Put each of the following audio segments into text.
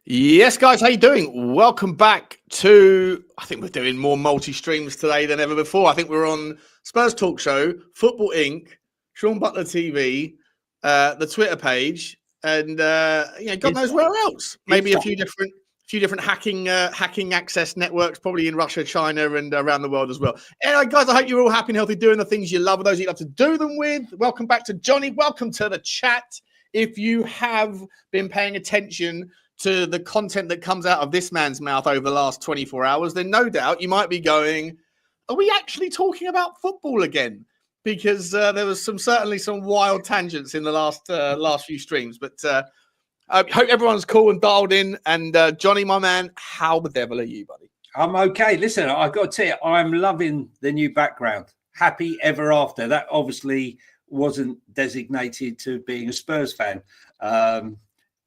Yes, guys, how you doing? Welcome back to, I think we're doing more multi-streams today than ever before. I think we're on Spurs Talk Show, Football Inc., Sean Butler TV, the Twitter page, and God knows where else. Maybe a few different hacking access networks, probably in Russia, China, and around the world as well. Anyway, guys, I hope you're all happy and healthy, doing the things you love, or those you love to do them with. Welcome back to Johnny. Welcome to the chat. If you have been paying attention to the content that comes out of this man's mouth over the last 24 hours, then no doubt you might be going, are we actually talking about football again? Because there was certainly some wild tangents in the last few streams. But I hope everyone's cool and dialed in. And Johnny, my man, how the devil are you, buddy? I'm okay. Listen, I've got to tell you, I'm loving the new background. Happy ever after. That obviously wasn't designated to being a Spurs fan. What are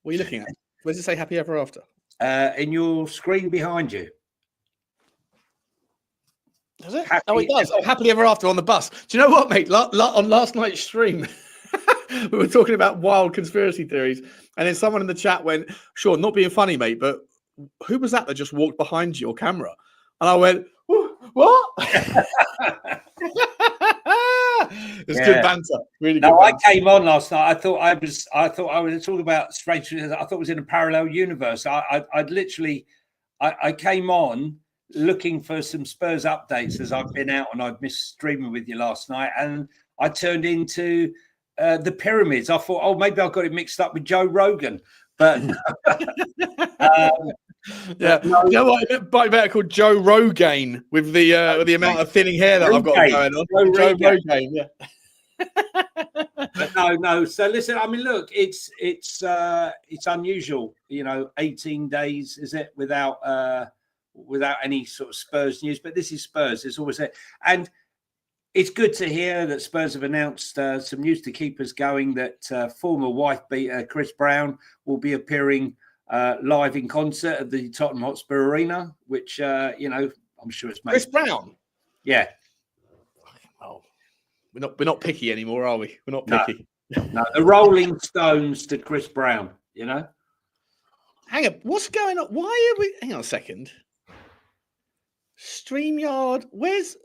you looking at? Where does it say happy ever after? In your screen behind you. Does it? It does. Oh, happily ever after on the bus. Do you know what, mate? On last night's stream, we were talking about wild conspiracy theories. And then someone in the chat went, sure, not being funny, mate, but who was that just walked behind your camera? And I went, what? It's good banter. Really good banter. I came on last night. I thought I was talking about strange. I thought it was in a parallel universe. I'd literally came on looking for some Spurs updates as I've been out and I'd missed streaming with you last night, and I turned into the pyramids. I thought, oh, maybe I got it mixed up with Joe Rogan, but yeah, you know what? It might be better called Joe Rogaine with the amount of thinning hair that I've got going on. Joe Rogaine, yeah. But no. So listen, I mean, look, it's unusual, 18 days is it without any sort of Spurs news. But this is Spurs. It's always there, and it's good to hear that Spurs have announced some news to keep us going. That former wife beater Chris Brown will be appearing live in concert at the Tottenham Hotspur Arena, which I'm sure it's made. Chris Brown, yeah. Oh, we're not picky anymore, are we? We're not picky. No, the Rolling Stones to Chris Brown. Hang on, what's going on? Why are we? Hang on a second. StreamYard, where's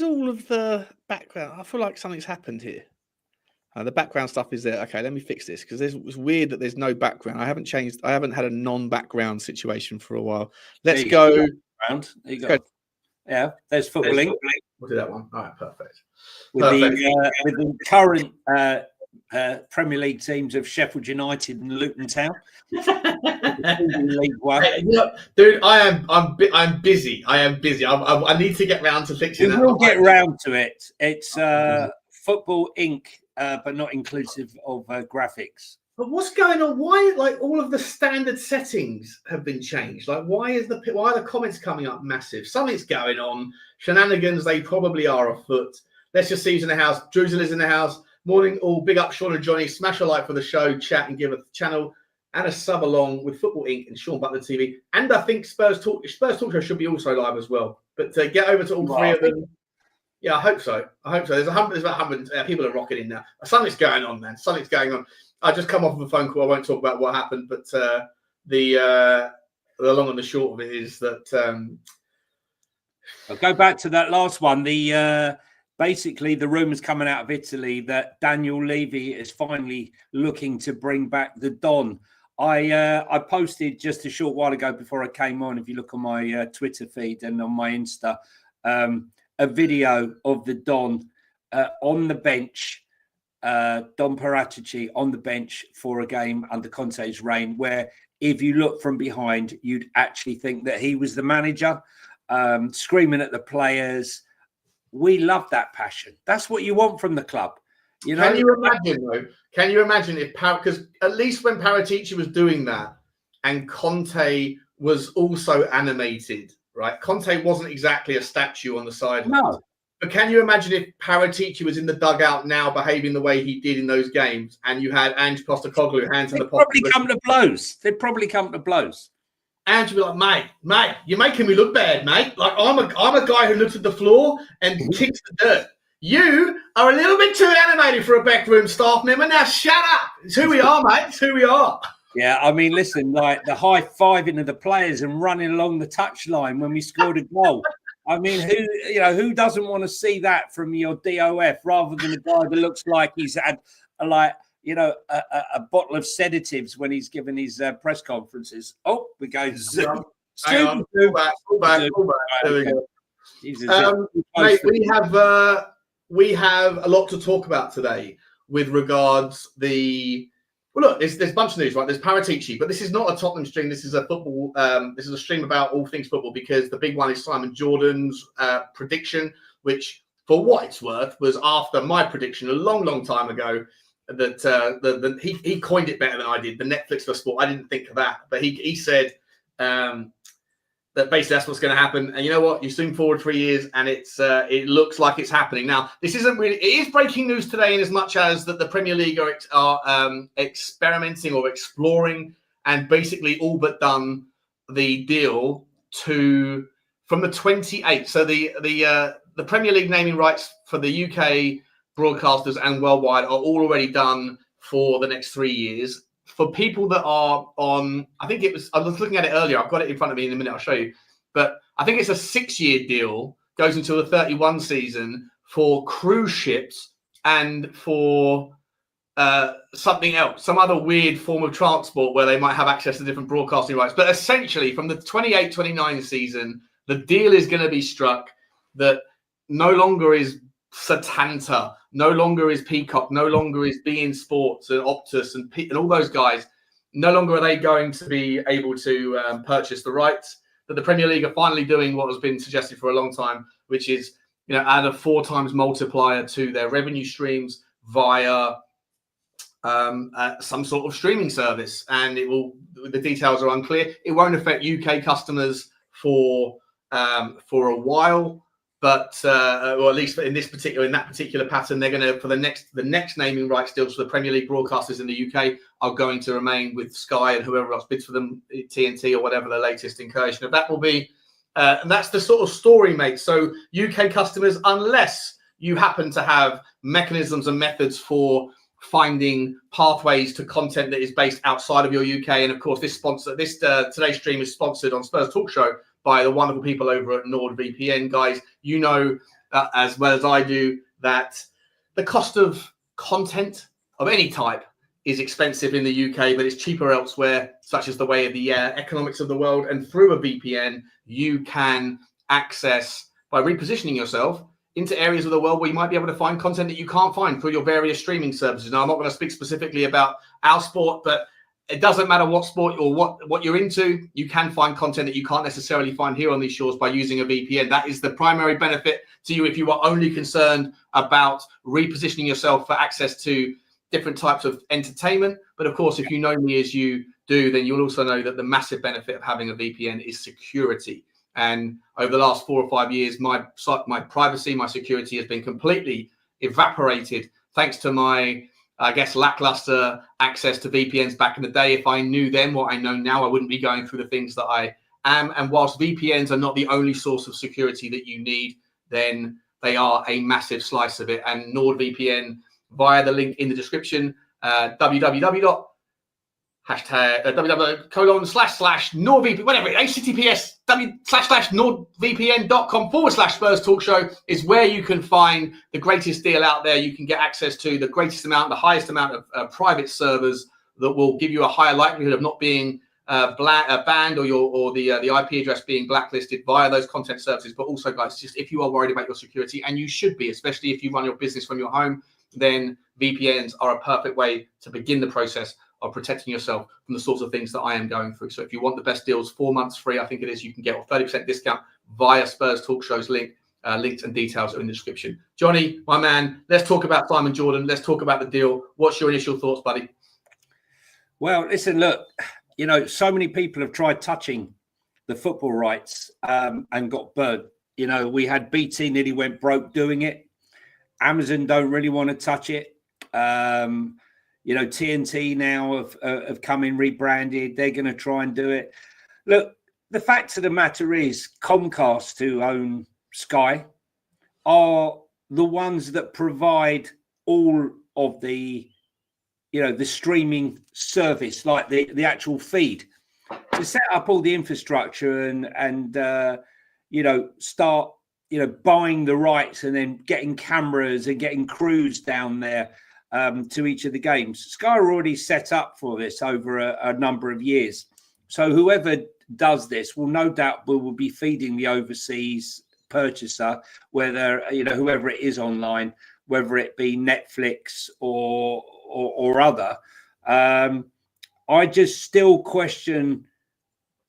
all of the background? I feel like something's happened here. The background stuff is there. Okay, let me fix this because it's weird that there's no background. I haven't had a non-background situation for a while. Let's go. There you go. Yeah, there's Football Inc. We'll do that one. All right, perfect. With the current Premier League teams of Sheffield United and Luton Town. League One. Dude, I'm busy. I need to get round to fixing that. We'll get round to it. It's Football Inc., but not inclusive of graphics. But what's going on? Why, all of the standard settings have been changed? Why are the comments coming up massive? Something's going on. Shenanigans, they probably are afoot. Let's just see who's in the house. Druzel is in the house. Morning, all. Big up, Sean and Johnny. Smash a like for the show, chat, and give a channel and a sub along with Football Inc. and Sean Butler TV. And I think Spurs Talk Show should be also live as well. But get over to all three of them. Yeah, I hope so. There's about 100 people are rocking in now. Something's going on, man. Something's going on. I just come off of a phone call. I won't talk about what happened, but the long and the short of it is that I'll go back to that last one. Basically the rumours coming out of Italy that Daniel Levy is finally looking to bring back the Don. I posted just a short while ago before I came on, if you look on my Twitter feed and on my Insta, a video of the Don on the bench, Don Paratici on the bench for a game under Conte's reign, where if you look from behind, you'd actually think that he was the manager, screaming at the players. We love that passion. That's what you want from the club. Can you imagine, though? Can you imagine if because at least when Paratici was doing that and Conte was also animated, right? Conte wasn't exactly a statue on the sideline. No. But can you imagine if Paratici was in the dugout now behaving the way he did in those games and you had Ange Postecoglou hands in the pocket? They'd probably come to blows. Ange would be like, mate, you're making me look bad, mate. I'm a guy who looks at the floor and kicks the dirt. You are a little bit too animated for a backroom staff member. Now shut up. It's who we are, mate. It's who we are. Yeah, I mean, listen, like the high fiving of the players and running along the touchline when we scored a goal. I mean, who doesn't want to see that from your DOF rather than a guy that looks like he's had a bottle of sedatives when he's given his press conferences? Oh, we're going Zoom. Hang on. Pull back. There we go. Jesus, mate, we have a lot to talk about today with regards Well, look, there's a bunch of news, right? There's Paratici, but this is not a Tottenham stream. This is a football. This is a stream about all things football because the big one is Simon Jordan's prediction, which, for what it's worth, was after my prediction a long, long time ago. That he coined it better than I did. The Netflix for sport. I didn't think of that, but he said that basically that's what's going to happen. And you know what? You zoom forward 3 years, and it looks like it's happening now. This isn't really. It is breaking news today, in as much as that the Premier League are experimenting or exploring, and basically all but done the deal from the 28th. So the Premier League naming rights for the UK broadcasters and worldwide are all already done for the next 3 years. For people that are on, I was looking at it earlier. I've got it in front of me in a minute. I'll show you. But I think it's a 6-year deal, goes until the 31 season for cruise ships and for something else, some other weird form of transport where they might have access to different broadcasting rights. But essentially, from the 28-29 season, the deal is going to be struck that no longer is Setanta, no longer is Peacock, no longer is beIN Sports and Optus and all those guys. No longer are they going to be able to purchase the rights. But the Premier League are finally doing what has been suggested for a long time, which is add a 4 times multiplier to their revenue streams via some sort of streaming service. And the details are unclear. It won't affect UK customers for a while. But or at least in that particular pattern, they're going to, for the next naming rights deals for the Premier League broadcasters in the UK are going to remain with Sky and whoever else bids for them, TNT or whatever the latest incursion of that will be. And that's the sort of story, mate. So UK customers, unless you happen to have mechanisms and methods for finding pathways to content that is based outside of your UK, and of course today's stream is sponsored on Spurs Talk Show by the wonderful people over at NordVPN. Guys, you know as well as I do that the cost of content of any type is expensive in the UK, but it's cheaper elsewhere, such as the way of the economics of the world. And through a VPN, you can access, by repositioning yourself, into areas of the world where you might be able to find content that you can't find through your various streaming services. Now, I'm not going to speak specifically about our sport, but it doesn't matter what sport or what you're into, you can find content that you can't necessarily find here on these shores by using a VPN. That is the primary benefit to you if you are only concerned about repositioning yourself for access to different types of entertainment. But of course, if you know me as you do, then you'll also know that the massive benefit of having a VPN is security. And over the last 4 or 5 years, my privacy, my security has been completely evaporated thanks to my, I guess, lackluster access to VPNs back in the day. If I knew then what I know now, I wouldn't be going through the things that I am. And whilst VPNs are not the only source of security that you need, then they are a massive slice of it. And NordVPN, via the link in the description, www.NordVPN, whatever, https //nordvpn.com/Spurs Talk Show is where you can find the greatest deal out there. You can get access to the greatest amount, the highest amount of private servers that will give you a higher likelihood of not being banned or the IP address being blacklisted via those content services. But also, guys, just if you are worried about your security, and you should be, especially if you run your business from your home, then VPNs are a perfect way to begin the process of protecting yourself from the sorts of things that I am going through. So if you want the best deals, 4 months free, I think it is, you can get a 30% discount via Spurs Talk Show's link. Links and details are in the description. Johnny, my man, let's talk about Simon Jordan. Let's talk about the deal. What's your initial thoughts, buddy? Well, listen, look, so many people have tried touching the football rights and got burnt. We had BT nearly went broke doing it. Amazon don't really want to touch it. TNT now have come in rebranded. They're going to try and do it. Look, the fact of the matter is Comcast, who own Sky, are the ones that provide all of the the streaming service, like the actual feed, to set up all the infrastructure and start buying the rights and then getting cameras and getting crews down there to each of the games. Sky are already set up for this over a number of years. So whoever does this will no doubt will be feeding the overseas purchaser, whether whoever it is online, whether it be Netflix or other. I just still question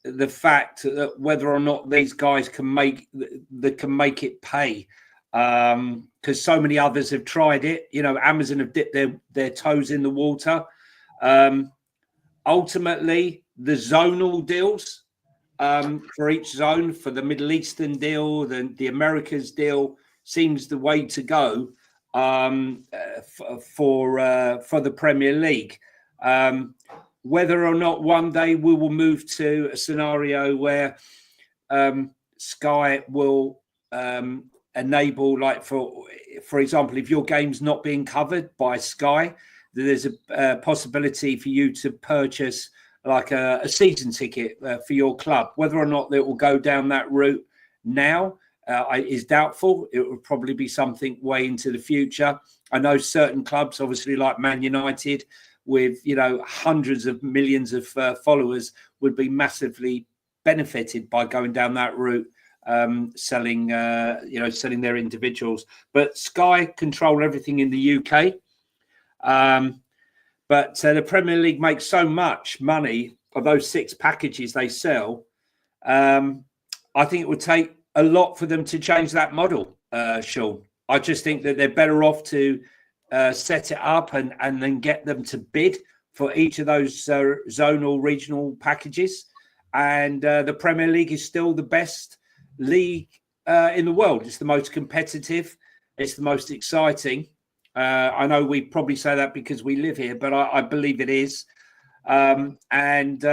the fact that whether or not these guys can make it pay, because so many others have tried it. Amazon have dipped their toes in the water. Ultimately, the zonal deals for each zone, for the Middle Eastern deal, the Americas deal, seems the way to go for the Premier League. Whether or not one day we will move to a scenario where Sky will enable, like for example, if your game's not being covered by Sky, there's a possibility for you to purchase like a season ticket for your club. Whether or not it will go down that route now is doubtful. It will probably be something way into the future. I know certain clubs, obviously like Man United, with hundreds of millions of followers, would be massively benefited by going down that route, selling their individuals. But Sky control everything in the UK. But the Premier League makes so much money of those 6 packages they sell. I think it would take a lot for them to change that model, Sean. I just think that they're better off to set it up and then get them to bid for each of those zonal regional packages. And the Premier League is still the best league in the world. It's the most competitive. It's the most exciting. I know we probably say that because we live here, but I believe it is. It's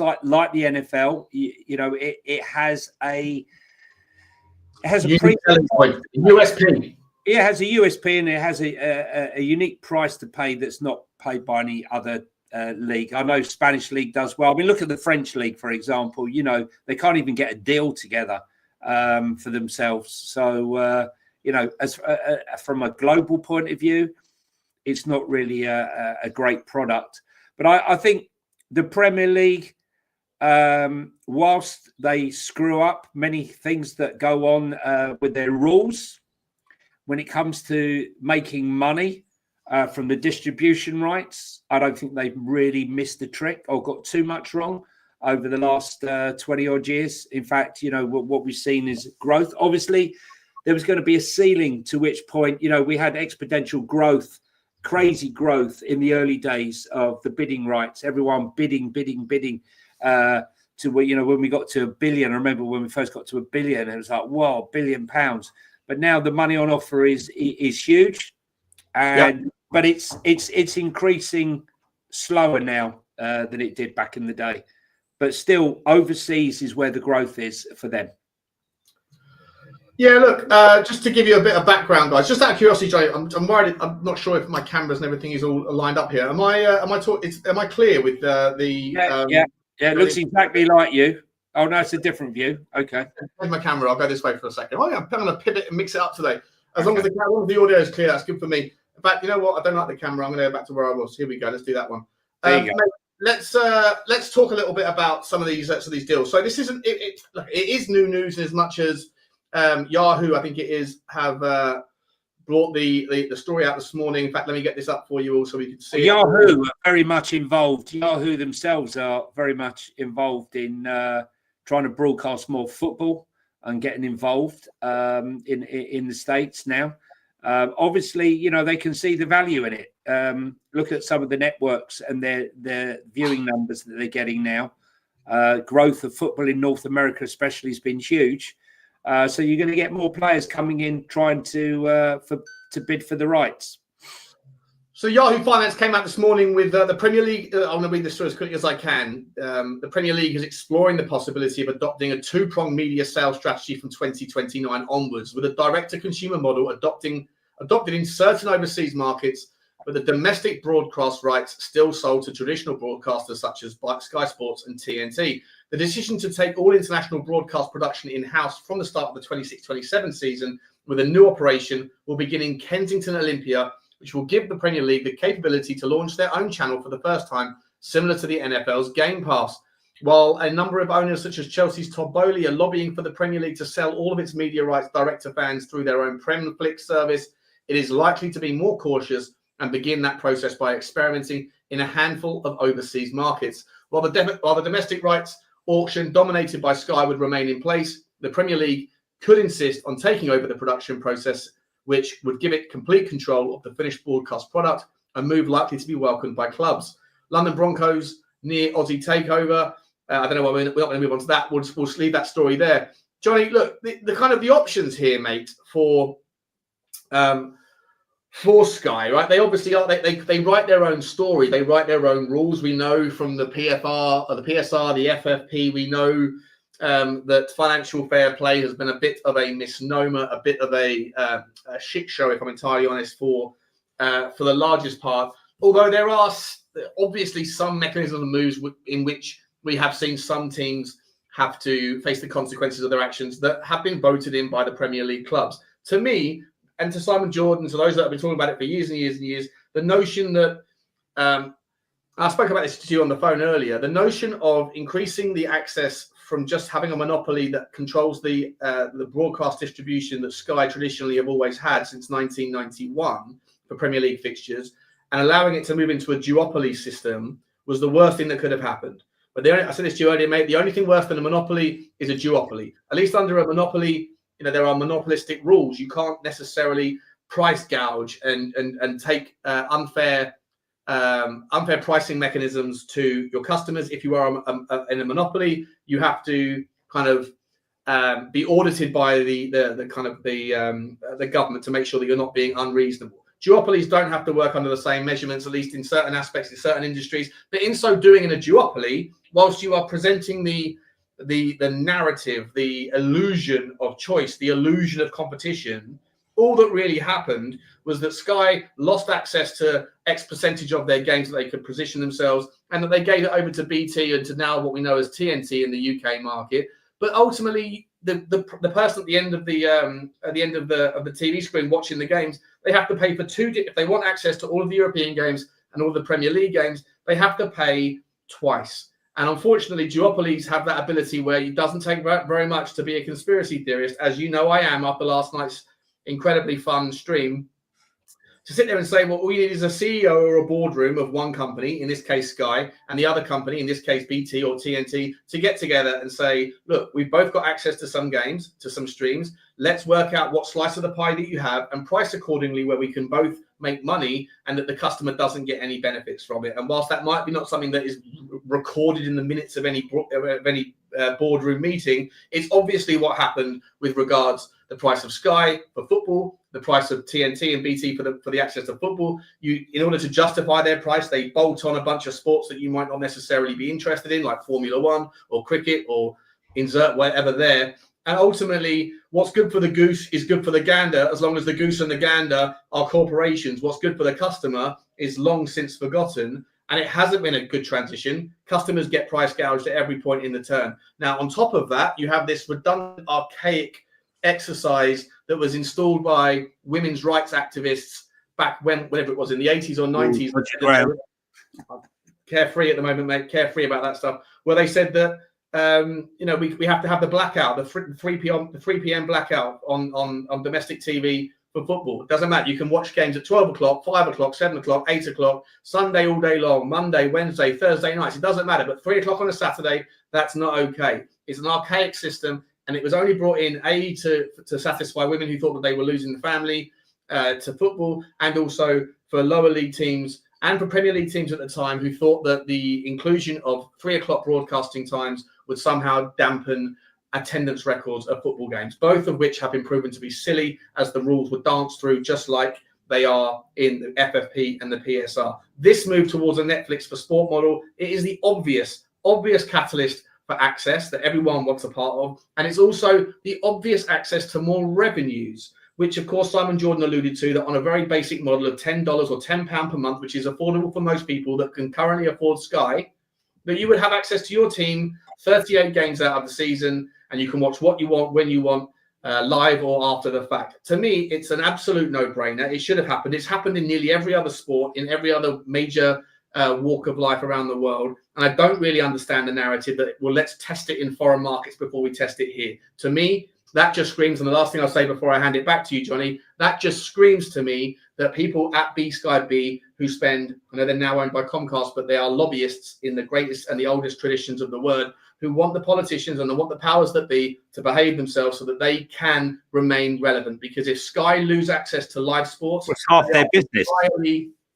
like the NFL. It has a USP. It has a USP, and it has a unique price to pay that's not paid by any other league. I know Spanish league does well. I mean, look at the French league, for example. They can't even get a deal together for themselves. So, as from a global point of view, it's not really a great product. But I think the Premier League, whilst they screw up many things that go on with their rules, when it comes to making money from the distribution rights, I don't think they've really missed the trick or got too much wrong over the last 20 odd years. In fact, what we've seen is growth. Obviously, there was going to be a ceiling to which point, we had exponential growth, crazy growth in the early days of the bidding rights. Everyone bidding to when we got to $1 billion. I remember when we first got to $1 billion, it was like, wow, £1 billion. But now the money on offer is huge, but it's increasing slower now than it did back in the day. But still, overseas is where the growth is for them. Yeah, look, just to give you a bit of background, guys, just out of curiosity, Joe, I'm worried. I'm not sure if my cameras and everything is all lined up here. Am I clear with the? Yeah, it looks exactly like you. Oh no, it's a different view. Okay. Here's my camera. I'll go this way for a second. Oh yeah, I'm going to pivot and mix it up today. As long as the audio is clear, that's good for me. In fact, you know what? I don't like the camera. I'm going to go back to where I was. Here we go. Let's do that one. There you go. Let's talk a little bit about some of these deals. So this isn't it is new news as much as Yahoo, I think it is, have brought the story out this morning. In fact, let me get this up for you all so we can see. Yahoo are very much involved. Yahoo themselves are very much involved in trying to broadcast more football and getting involved in the States now. Obviously, they can see the value in it. Look at some of the networks and their viewing numbers that they're getting now. Growth of football in North America especially has been huge. So you're going to get more players coming in trying to bid for the rights. So Yahoo Finance came out this morning with the Premier League. I'm going to read this through as quickly as I can. The Premier League is exploring the possibility of adopting a 2-pronged media sales strategy from 2029 onwards, with a direct-to-consumer model adopted in certain overseas markets but the domestic broadcast rights still sold to traditional broadcasters such as Sky Sports and TNT. The decision to take all international broadcast production in-house from the start of the 26-27 season with a new operation will begin in Kensington Olympia, which will give the Premier League the capability to launch their own channel for the first time, similar to the NFL's Game Pass. While a number of owners such as Chelsea's Todd Boehly are lobbying for the Premier League to sell all of its media rights direct to fans through their own Premflix service, it is likely to be more cautious and begin that process by experimenting in a handful of overseas markets. While the domestic rights auction dominated by Sky would remain in place, the Premier League could insist on taking over the production process, which would give it complete control of the finished broadcast product, a move likely to be welcomed by clubs. London Broncos near Aussie takeover. I don't know why we're not going to move on to that. We'll leave that story there. Johnny, look, the kind of the options here, mate, for Sky, right? They obviously are. They write their own story. They write their own rules. We know from the PFR, or the PSR, the FFP. We know that financial fair play has been a bit of a misnomer, a bit of a shit show, if I'm entirely honest, for the largest part. Although there are obviously some mechanisms and moves in which we have seen some teams have to face the consequences of their actions that have been voted in by the Premier League clubs. To me, and to Simon Jordan, to those that have been talking about it for years and years and years, the notion that I spoke about this to you on the phone earlier, the notion of increasing the access from just having a monopoly that controls the broadcast distribution that Sky traditionally have always had since 1991 for Premier League fixtures, and allowing it to move into a duopoly system was the worst thing that could have happened. But I said this to you earlier, mate, the only thing worse than a monopoly is a duopoly. At least under a monopoly, there are monopolistic rules. You can't necessarily price gouge and take unfair pricing mechanisms to your customers. If you are in a monopoly, you have to kind of be audited by the government to make sure that you're not being unreasonable. Duopolies don't have to work under the same measurements, at least in certain aspects, in certain industries. But in so doing, in a duopoly, whilst you are presenting the narrative, the illusion of choice, the illusion of competition, all that really happened was that Sky lost access to X percentage of their games that they could position themselves, and that they gave it over to BT and to now what we know as TNT in the UK market. But ultimately, the person at the end of the TV screen watching the games, they have to pay for if they want access to all of the European games and all of the Premier League games, they have to pay twice. And unfortunately, duopolies have that ability where it doesn't take very much to be a conspiracy theorist, as you know I am after last night's incredibly fun stream, to sit there and say, well, all you need is a CEO or a boardroom of one company, in this case Sky, and the other company, in this case BT or TNT, to get together and say, look, we've both got access to some games, to some streams. Let's work out what slice of the pie that you have and price accordingly where we can both make money and that the customer doesn't get any benefits from it. And whilst that might be not something that is recorded in the minutes of any boardroom meeting, it's obviously what happened with regards the price of Sky for football, the price of TNT and BT for the access to football. In order to justify their price, they bolt on a bunch of sports that you might not necessarily be interested in, like Formula One or cricket or insert whatever there. And ultimately, what's good for the goose is good for the gander, as long as the goose and the gander are corporations. What's good for the customer is long since forgotten, and it hasn't been a good transition. Customers get price gouged at every point in the turn. Now, on top of that, you have this redundant, archaic exercise that was installed by women's rights activists back whenever it was, in the 80s or 90s. Carefree at the moment, mate. Carefree about that stuff. Where they said that we have to have the blackout, the 3 p.m. blackout on domestic TV for football. It doesn't matter. You can watch games at 12 o'clock, 5 o'clock, 7 o'clock, 8 o'clock, Sunday all day long, Monday, Wednesday, Thursday nights. It doesn't matter. But 3 o'clock on a Saturday, that's not okay. It's an archaic system. And it was only brought in, to satisfy women who thought that they were losing the family to football, and also for lower league teams and for Premier League teams at the time who thought that the inclusion of 3 o'clock broadcasting times would somehow dampen attendance records of football games, both of which have been proven to be silly as the rules were danced through just like they are in the FFP and the PSR. This move towards a Netflix for sport model, it is the obvious catalyst for access that everyone wants a part of. And it's also the obvious access to more revenues which of course Simon Jordan alluded to, that on a very basic model of $10 or £10 per month, which is affordable for most people that can currently afford Sky, that you would have access to your team 38 games out of the season, and you can watch what you want, when you want, live or after the fact. To me, it's an absolute no-brainer. It should have happened. It's happened in nearly every other sport, in every other major walk of life around the world. And I don't really understand the narrative that, well, let's test it in foreign markets before we test it here. To me, that just screams, and the last thing I'll say before I hand it back to you, Johnny, that just screams to me that people at Sky B who spend, I know they're now owned by Comcast, but they are lobbyists in the greatest and the oldest traditions of the word, who want the politicians and want the powers that be to behave themselves so that they can remain relevant. Because if Sky lose access to live sports, it's half their business.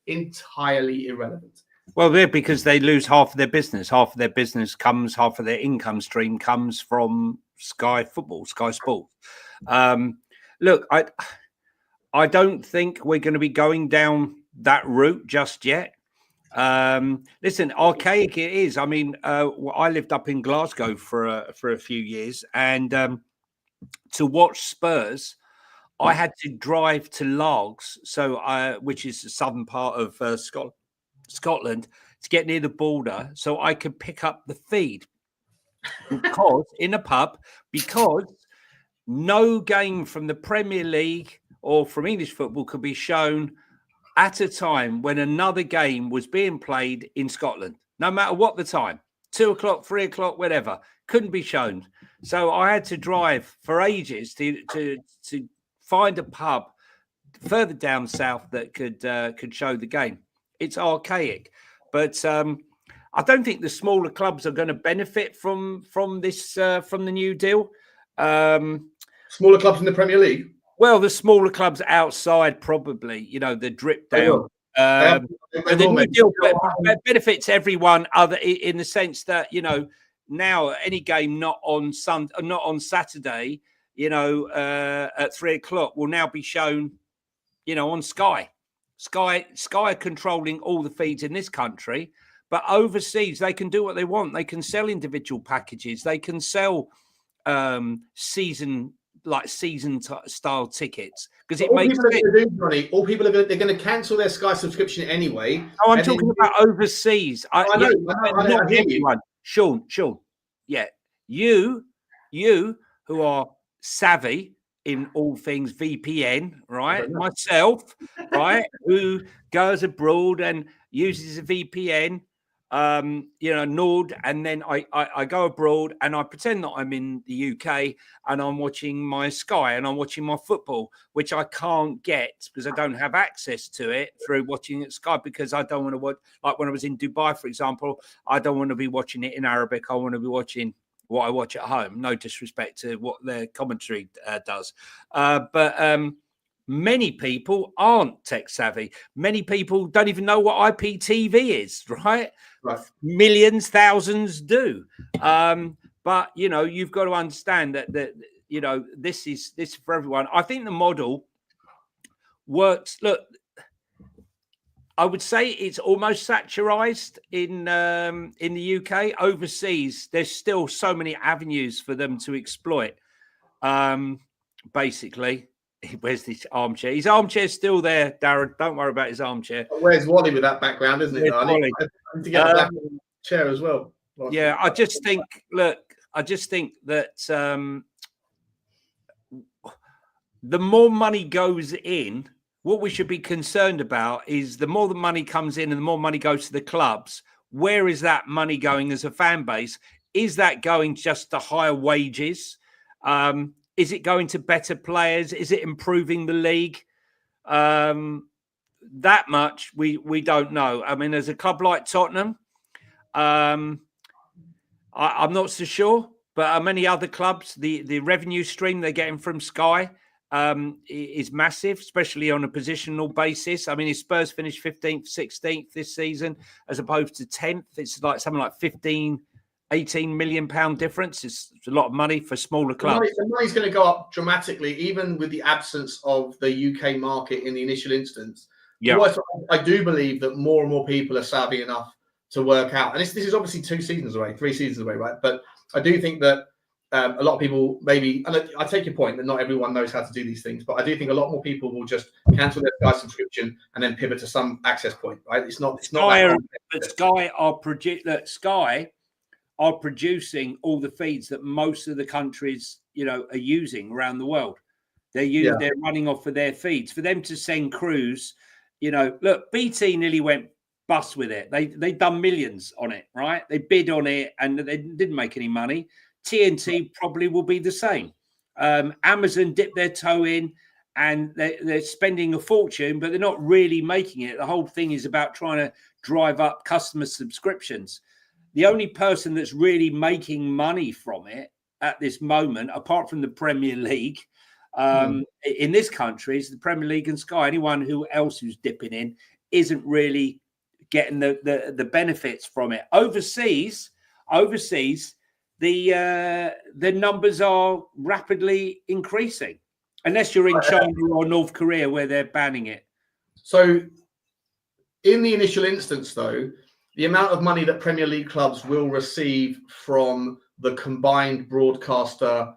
Entirely irrelevant. Well, yeah, because they lose half of their business. Half of their business comes, half of their income stream comes from Sky Football, Sky Sports. Look, I don't think we're going to be going down that route just yet. Listen, archaic it is. I mean, I lived up in Glasgow for a few years, and to watch Spurs, I had to drive to Largs, which is the southern part of Scotland, to get near the border, so I could pick up the feed in a pub, because no game from the Premier League or from English football could be shown at a time when another game was being played in Scotland, no matter what the time, 2 o'clock, 3 o'clock, whatever, couldn't be shown. So I had to drive for ages to find a pub further down south that could show the game. It's archaic, but I don't think the smaller clubs are going to benefit from this from the new deal. Smaller clubs in the Premier League. Well, the smaller clubs outside, probably, the drip down. The new deal benefits everyone other in the sense that, now any game not on Saturday, at 3 o'clock will now be shown, on Sky. Sky are controlling all the feeds in this country, but overseas they can do what they want. They can sell individual packages. They can sell season style tickets, because it makes sense. All people they're going to cancel their Sky subscription anyway. Oh, I'm talking about overseas. I know. Not everyone. Sean. Yeah, you who are savvy in all things VPN, right? Myself, right, who goes abroad and uses a VPN. Nord, and then I go abroad and I pretend that I'm in the UK and I'm watching my Sky and I'm watching my football, which I can't get because I don't have access to it through watching at Sky, because I don't want to watch, like when I was in Dubai, for example, I don't want to be watching it in Arabic. I want to be watching what I watch at home. No disrespect to what their commentary does. But many people aren't tech savvy. Many people don't even know what IPTV is, right? Millions, thousands do. But, you've got to understand that this is for everyone. I think the model works. Look, I would say it's almost saturized in the UK. Overseas, there's still so many avenues for them to exploit. Basically, where's this armchair? His armchair's still there, Darren. Don't worry about his armchair. Where's Wally with that background, isn't it? I need to get a black chair as well. Yeah, I just think that the more money goes in, what we should be concerned about is the more the money comes in and the more money goes to the clubs, where is that money going as a fan base? Is that going just to higher wages? Is it going to better players? Is it improving the league? That much we don't know. I mean, there's a club like Tottenham. I'm not so sure, but many other clubs, the revenue stream they're getting from Sky is massive, especially on a positional basis. I mean, if Spurs finished 15th, 16th this season, as opposed to 10th, it's like something like 18 million pound difference. It's a lot of money for smaller clubs. The money's going to go up dramatically, even with the absence of the UK market in the initial instance. Yeah, I do believe that more and more people are savvy enough to work out, and this is obviously 3 seasons away, right? But I do think that a lot of people maybe, and I take your point that not everyone knows how to do these things, but I do think a lot more people will just cancel their Sky subscription and then pivot to some access point, right? It's not that Sky are producing all the feeds that most of the countries, are using around the world. They're running off of their feeds. For them to send crews, look, BT nearly went bust with it. They done millions on it, right? They bid on it and they didn't make any money. TNT probably will be the same. Amazon dipped their toe in and they're spending a fortune, but they're not really making it. The whole thing is about trying to drive up customer subscriptions. The only person that's really making money from it at this moment, apart from the Premier League, in this country, is the Premier League and Sky. Anyone who's dipping in isn't really getting the benefits from it. Overseas, the numbers are rapidly increasing, unless you're in China or North Korea where they're banning it. So in the initial instance, though, the amount of money that Premier League clubs will receive from the combined broadcaster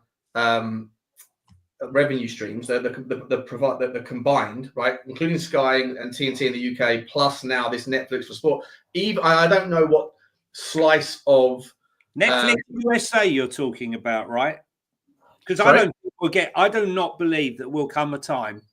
revenue streams, the combined, right, including Sky and TNT in the UK, plus now this Netflix for sport. I don't know what slice of Netflix USA you're talking about, right? Because I do not believe that will come a time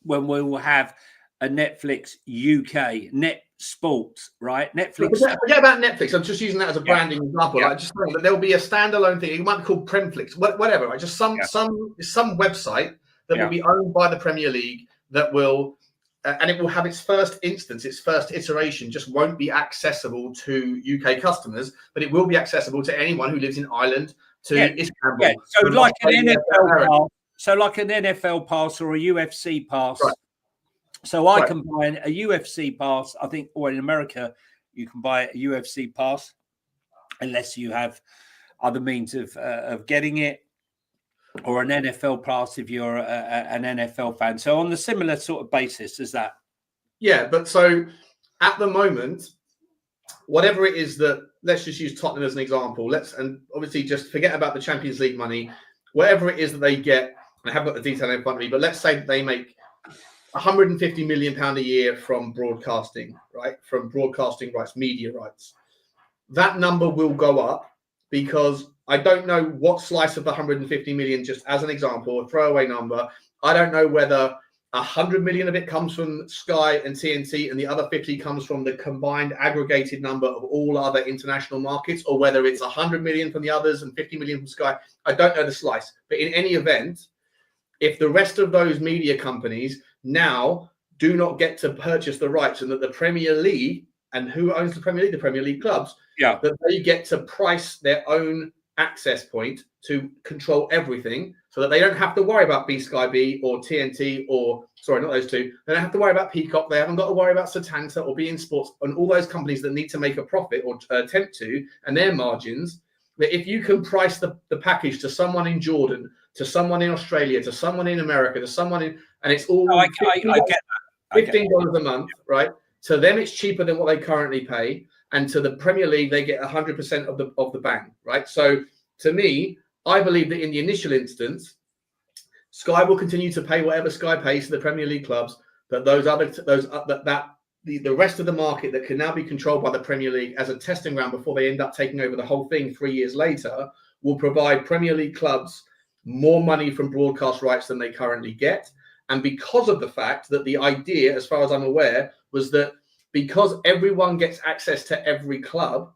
when we will have a Netflix UK, Net Sports, right? Netflix. Forget about Netflix. I'm just using that as a branding example. Like, just that there will be a standalone thing. It might be called Premflix, whatever. Right? Just some website that will be owned by the Premier League that will. And it will have its first instance, its first iteration, just won't be accessible to UK customers, but it will be accessible to anyone who lives in Ireland, to Istanbul. Yeah. So like an NFL pass, like an NFL pass or a UFC pass. Right. So I can buy a UFC pass. I think, or in America, you can buy a UFC pass, unless you have other means of getting it. Or an NFL pass if you're an NFL fan. So on the similar sort of basis as that. Yeah, but so at the moment, whatever it is that, let's just use Tottenham as an example. And obviously just forget about the Champions League money. Whatever it is that they get, I haven't got the detail in front of me, but let's say that they make £150 million a year from broadcasting, right? From broadcasting rights, media rights. That number will go up because I don't know what slice of the 150 million, just as an example, a throwaway number. I don't know whether 100 million of it comes from Sky and TNT and the other 50 comes from the combined aggregated number of all other international markets, or whether it's 100 million from the others and 50 million from Sky. I don't know the slice. But in any event, if the rest of those media companies now do not get to purchase the rights, and that the Premier League, and who owns the Premier League? The Premier League clubs. Yeah. That they get to price their own access point to control everything, so that they don't have to worry about Sky B or TNT, or sorry, not those two. They don't have to worry about Peacock. They haven't got to worry about Setanta or beIN Sports and all those companies that need to make a profit or attempt to, and their margins. That if you can price the package to someone in Jordan, to someone in Australia, to someone in America, to someone in, and it's all I get that. $15 a month, right? To them, it's cheaper than what they currently pay. And to the Premier League, they get 100% of the bang, right? So to me, I believe that in the initial instance, Sky will continue to pay whatever Sky pays to the Premier League clubs, but the rest of the market that can now be controlled by the Premier League as a testing ground before they end up taking over the whole thing 3 years later, will provide Premier League clubs more money from broadcast rights than they currently get. And because of the fact that the idea, as far as I'm aware, was that because everyone gets access to every club,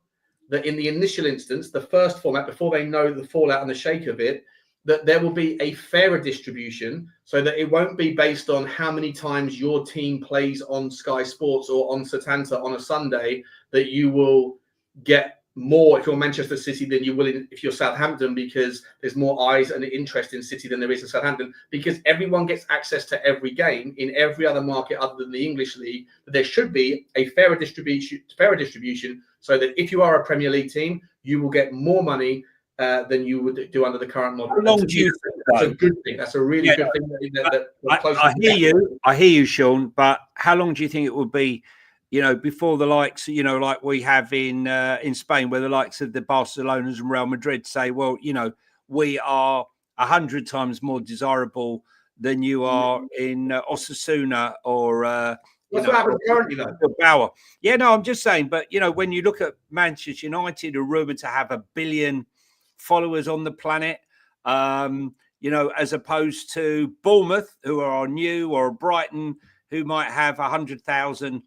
that in the initial instance, the first format, before they know the fallout and the shake of it, that there will be a fairer distribution, so that it won't be based on how many times your team plays on Sky Sports or on Setanta on a Sunday, that you will get more if you're Manchester City than you will if you're Southampton, because there's more eyes and interest in City than there is in Southampton, because everyone gets access to every game in every other market other than the English league. But there should be a fairer distribution, so that if you are a Premier League team, you will get more money than you would do under the current model. How long do you think that's a good thing? That's a really good thing. I hear you, Sean. But how long do you think it will be? Before the likes, like we have in Spain, where the likes of the Barcelonas and Real Madrid say, well, we are 100 times more desirable than you are in Osasuna or That's what happens currently, though. Bauer. Yeah, no, I'm just saying. But when you look at Manchester United, are rumored to have 1 billion followers on the planet. As opposed to Bournemouth, who are new, or Brighton, who might have 100,000,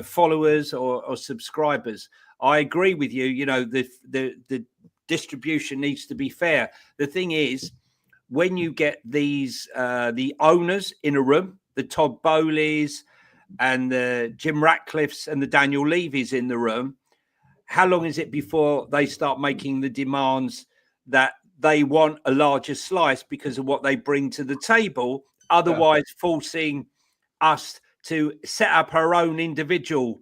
followers or subscribers. I agree with you. The distribution needs to be fair. The thing is, when you get these, the owners in a room, the Todd Bowleys and the Jim Ratcliffes and the Daniel Levy's in the room, how long is it before they start making the demands that they want a larger slice because of what they bring to the table, otherwise forcing us to set up our own individual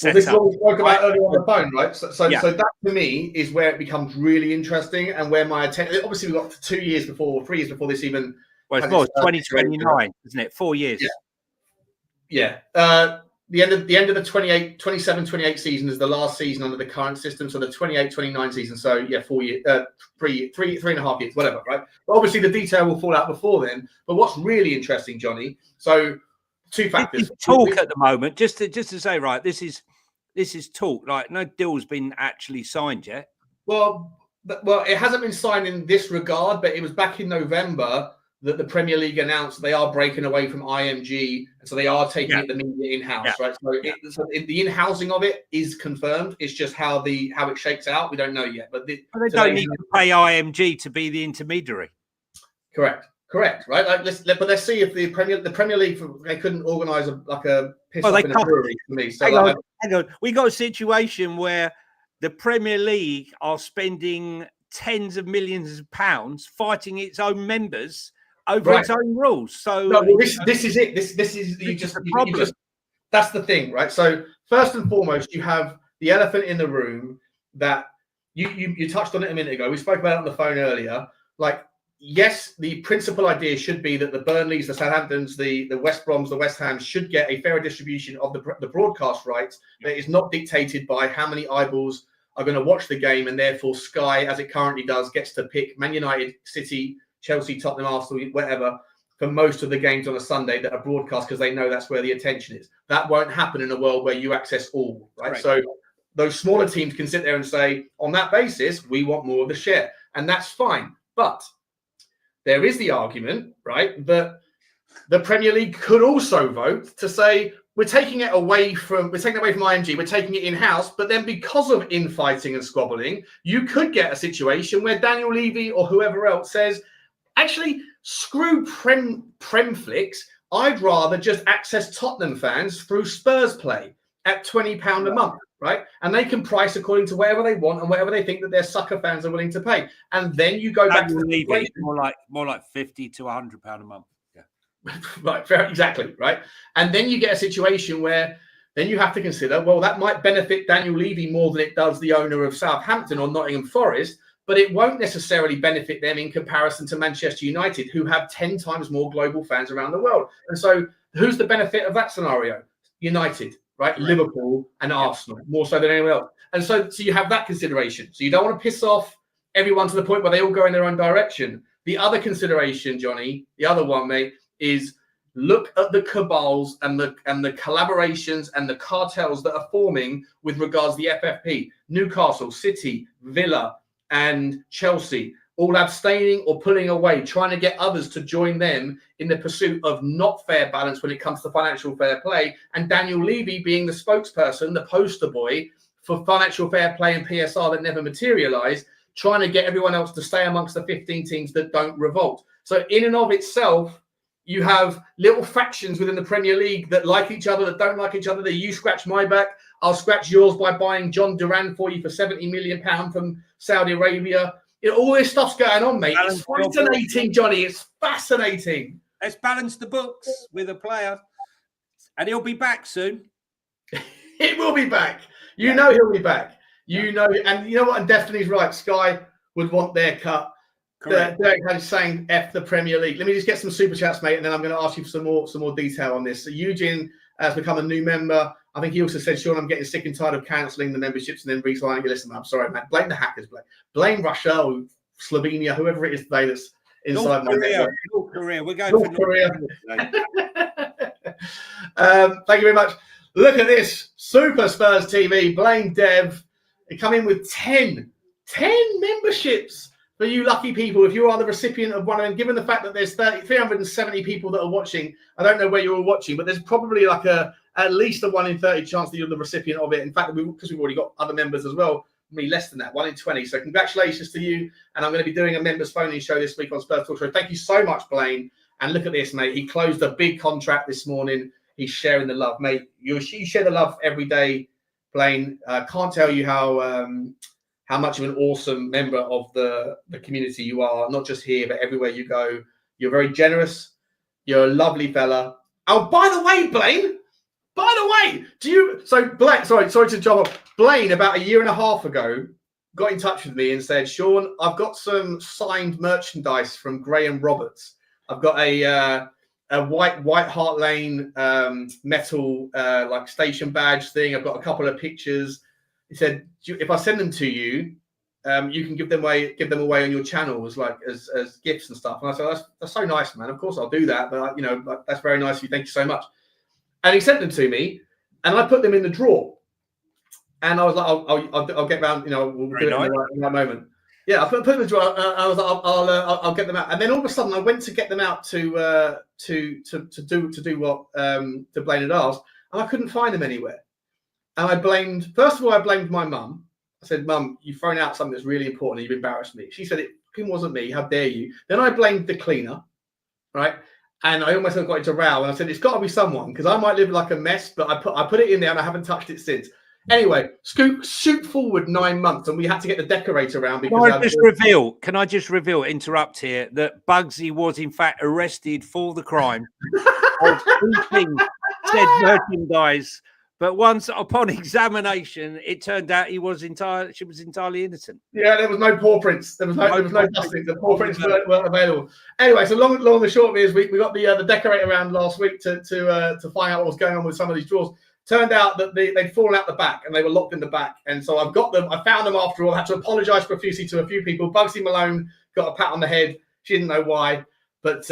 Well, this is what we spoke about earlier on the phone, right? So that to me is where it becomes really interesting, and where my attention. Obviously, we've got 3 years before this even. Well, it's more 2029, isn't it? 4 years. Yeah. The end of the 27-28 season is the last season under the current system. So the 28-29 season. So yeah, 4 years, three and a half years, whatever, right? But obviously the detail will fall out before then. But what's really interesting, Johnny? So two factors. This is talk at the moment, just to say, right, this is talk. Like, no deal's been actually signed yet. Well, it hasn't been signed in this regard, but it was back in November that the Premier League announced they are breaking away from IMG, and so they are taking the media in-house, right? So, the in-housing of it is confirmed. It's just how it shakes out, we don't know yet. But they don't need to pay IMG to be the intermediary. Correct, right? But let's see if the Premier League, they couldn't organise a piss off in a brewery for me. So hang on. We got a situation where the Premier League are spending tens of millions of pounds fighting its own members over its own rules. So this is it. This is you just that's the thing, right? So first and foremost, you have the elephant in the room that you touched on it a minute ago. We spoke about it on the phone earlier. Like, yes, the principal idea should be that the Burnleys, the Southamptons, the West Broms, the West Hams should get a fairer distribution of the broadcast rights that is not dictated by how many eyeballs are going to watch the game, and therefore Sky, as it currently does, gets to pick Man United, City, Chelsea, Tottenham, Arsenal, whatever, for most of the games on a Sunday that are broadcast, because they know that's where the attention is. That won't happen in a world where you access all, right? So those smaller teams can sit there and say, on that basis, we want more of the share, and that's fine. But there is the argument, right, that the Premier League could also vote to say, we're taking it away from IMG, we're taking it in-house, but then because of infighting and squabbling, you could get a situation where Daniel Levy or whoever else says, actually, screw Premflix, I'd rather just access Tottenham fans through Spurs Play at £20 a month, right? And they can price according to whatever they want and whatever they think that their sucker fans are willing to pay. And then you go back to Levy, more like £50 to £100 a month. Right, exactly, right? And then you get a situation where then you have to consider, well, that might benefit Daniel Levy more than it does the owner of Southampton or Nottingham Forest, but it won't necessarily benefit them in comparison to Manchester United, who have 10 times more global fans around the world. And so who's the benefit of that scenario? United, right? Correct. Liverpool and Arsenal, more so than anyone else. And so you have that consideration. So you don't want to piss off everyone to the point where they all go in their own direction. The other consideration, Johnny, the other one, mate, is look at the cabals and the collaborations and the cartels that are forming with regards to the FFP. Newcastle, City, Villa, and Chelsea, all abstaining or pulling away, trying to get others to join them in the pursuit of not fair balance when it comes to financial fair play. And Daniel Levy being the spokesperson, the poster boy for financial fair play and PSR that never materialized, trying to get everyone else to stay amongst the 15 teams that don't revolt. So in and of itself, you have little factions within the Premier League that like each other, that don't like each other. That you scratch my back, I'll scratch yours by buying John Duran for you for £70 million from Saudi Arabia. All this stuff's going on, mate. It's fascinating, Johnny. It's fascinating. Let's balance the books with a player, and he'll be back soon. It will be back. You know he'll be back. You know, and you know what? And Destiny's right. Sky would want their cut. Derek had saying F the Premier League. Let me just get some super chats, mate, and then I'm going to ask you for some more detail on this. So Eugene has become a new member. I think he also said, Sean, I'm getting sick and tired of cancelling the memberships and then resigning. Listen, I'm sorry, man. Blame the hackers. Blame Russia or Slovenia, whoever it is today that's inside my network. North Korea. We're going North for Korea. Korea. Thank you very much. Look at this. Super Spurs TV. Blaine Dev. They come in with 10 memberships for you lucky people. If you are the recipient of one of them, given the fact that there's 370 people that are watching, I don't know where you're all watching, but there's probably like at least a 1 in 30 chance that you're the recipient of it. In fact, because we've already got other members as well, maybe less than that, 1 in 20. So congratulations to you. And I'm going to be doing a members phone-in show this week on Spurs Talk Show. Thank you so much, Blaine. And look at this, mate. He closed a big contract this morning. He's sharing the love, mate. You share the love every day, Blaine. Can't tell you how much of an awesome member of the community you are, not just here, but everywhere you go. You're very generous. You're a lovely fella. Oh, by the way, Blaine, Blaine, sorry to jump off. Blaine, about a year and a half ago, got in touch with me and said, Sean, I've got some signed merchandise from Graham Roberts. I've got a White Hart Lane metal like station badge thing. I've got a couple of pictures. He said, if I send them to you, you can give them away on your channel as gifts and stuff. And I said, that's so nice, man. Of course I'll do that. But that's very nice of you. Thank you so much. And he sent them to me, and I put them in the drawer. And I was like, I'll get round. We'll do it in that moment. Yeah, I put them in the drawer. I was like, I'll get them out. And then all of a sudden, I went to get them out to do what to Blaine had asked, and I couldn't find them anywhere. And I blamed my mum. I said, Mum, you've thrown out something that's really important. And you've embarrassed me. She said, it wasn't me. How dare you? Then I blamed the cleaner, right? And I almost got into a row. And I said, it's got to be someone, because I might live like a mess, but I put it in there and I haven't touched it since. Anyway, shoot forward 9 months, and we had to get the decorator around because. Can I just reveal? Interrupt here that Bugsy was in fact arrested for the crime of keeping said merchandise. But once upon examination, it turned out she was entirely innocent. Yeah, there was no paw prints. There was no dusting. The paw prints weren't available. Anyway, so long and short of it is we got the decorator around last week to find out what was going on with some of these drawers. Turned out that they'd fallen out the back and they were locked in the back. And so I've got them. I found them after all. I had to apologise profusely to a few people. Bugsy Malone got a pat on the head. She didn't know why. But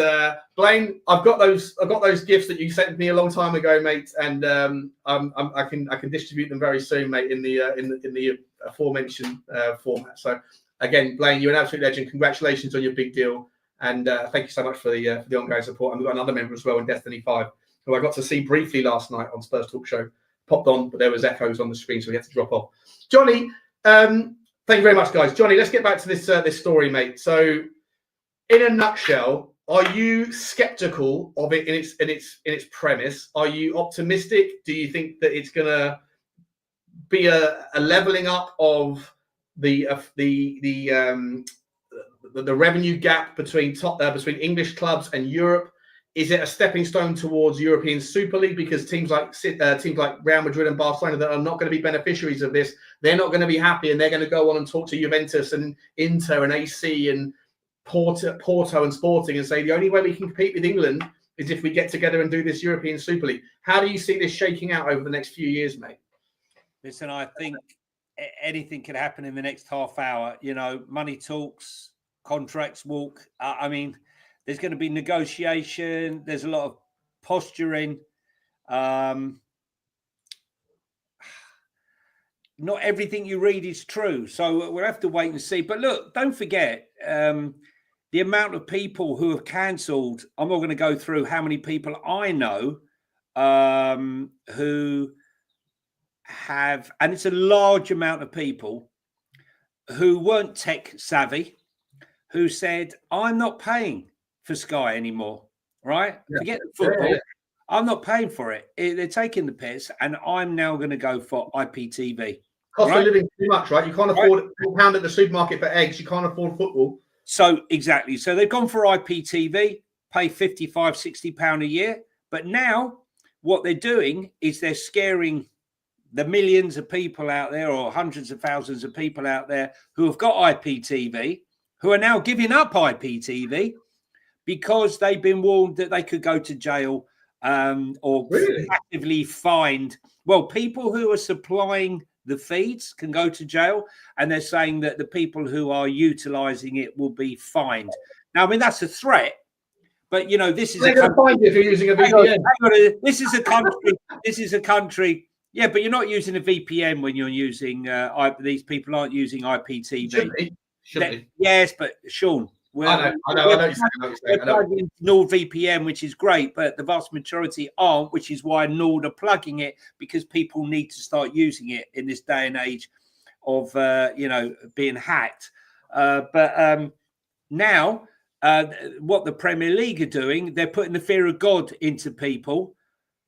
Blaine, I've got those gifts that you sent me a long time ago, mate, and I can distribute them very soon, mate, in the aforementioned format. So again, Blaine, you're an absolute legend. Congratulations on your big deal, and thank you so much for the ongoing support. And we've got another member as well in Destiny 5, who I got to see briefly last night on Spurs Talk Show. Popped on, but there was echoes on the screen, so we had to drop off. Johnny, thank you very much, guys. Johnny, let's get back to this story, mate. So, in a nutshell, are you skeptical of it in its premise? Are you optimistic? Do you think that it's going to be a leveling up of the revenue gap between English clubs and Europe? Is it a stepping stone towards European Super League? Because teams like Real Madrid and Barcelona that are not going to be beneficiaries of this, they're not going to be happy, and they're going to go on and talk to Juventus and Inter and AC and Porto and Sporting and say the only way we can compete with England is if we get together and do this European Super League. How do you see this shaking out over the next few years, mate? Listen, I think anything could happen in the next half hour. Money talks, contracts walk. I mean, there's going to be negotiation. There's a lot of posturing. Not everything you read is true. So we'll have to wait and see. But look, don't forget, the amount of people who have cancelled. I'm not going to go through how many people I know who have, and it's a large amount of people who weren't tech savvy, who said, I'm not paying for Sky anymore, right? Yeah. Forget the football. Yeah. I'm not paying for it. They're taking the piss, and I'm now going to go for IPTV. Cost of living too much, right? You can't afford £1 at the supermarket for eggs. You can't afford football. So exactly. So they've gone for IPTV, pay £55, £60 a year. But now what they're doing is they're scaring the millions of people out there, or hundreds of thousands of people out there who have got IPTV, who are now giving up IPTV because they've been warned that they could go to jail or Really? actively fined. Well, people who are supplying the feeds can go to jail, and they're saying that the people who are utilizing it will be fined. Now, I mean, that's a threat, but this is They're going to find you if you're using a VPN. This is a country. This is a country. Yeah, but you're not using a VPN when you're using. These people aren't using IPTV. Should be. Yes, but Sean, I know. They're plugging NordVPN, which is great, but the vast majority aren't, which is why Nord are plugging it, because people need to start using it in this day and age of being hacked. But now, what the Premier League are doing, they're putting the fear of God into people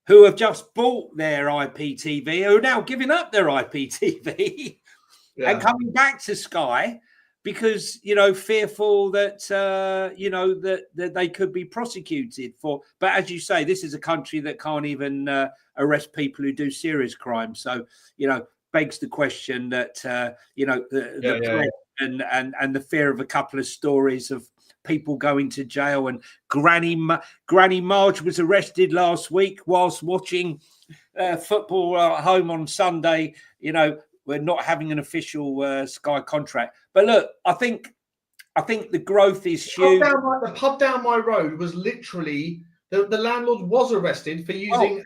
who have just bought their IPTV, who are now giving up their IPTV and coming back to Sky, because fearful that that they could be prosecuted for. But as you say, this is a country that can't even arrest people who do serious crimes. So begs the question that the threat and the fear of a couple of stories of people going to jail. And Granny Marge was arrested last week whilst watching football at home on Sunday. We're not having an official Sky contract. But look, I think the growth is huge. The pub down my road was literally the landlord was arrested for using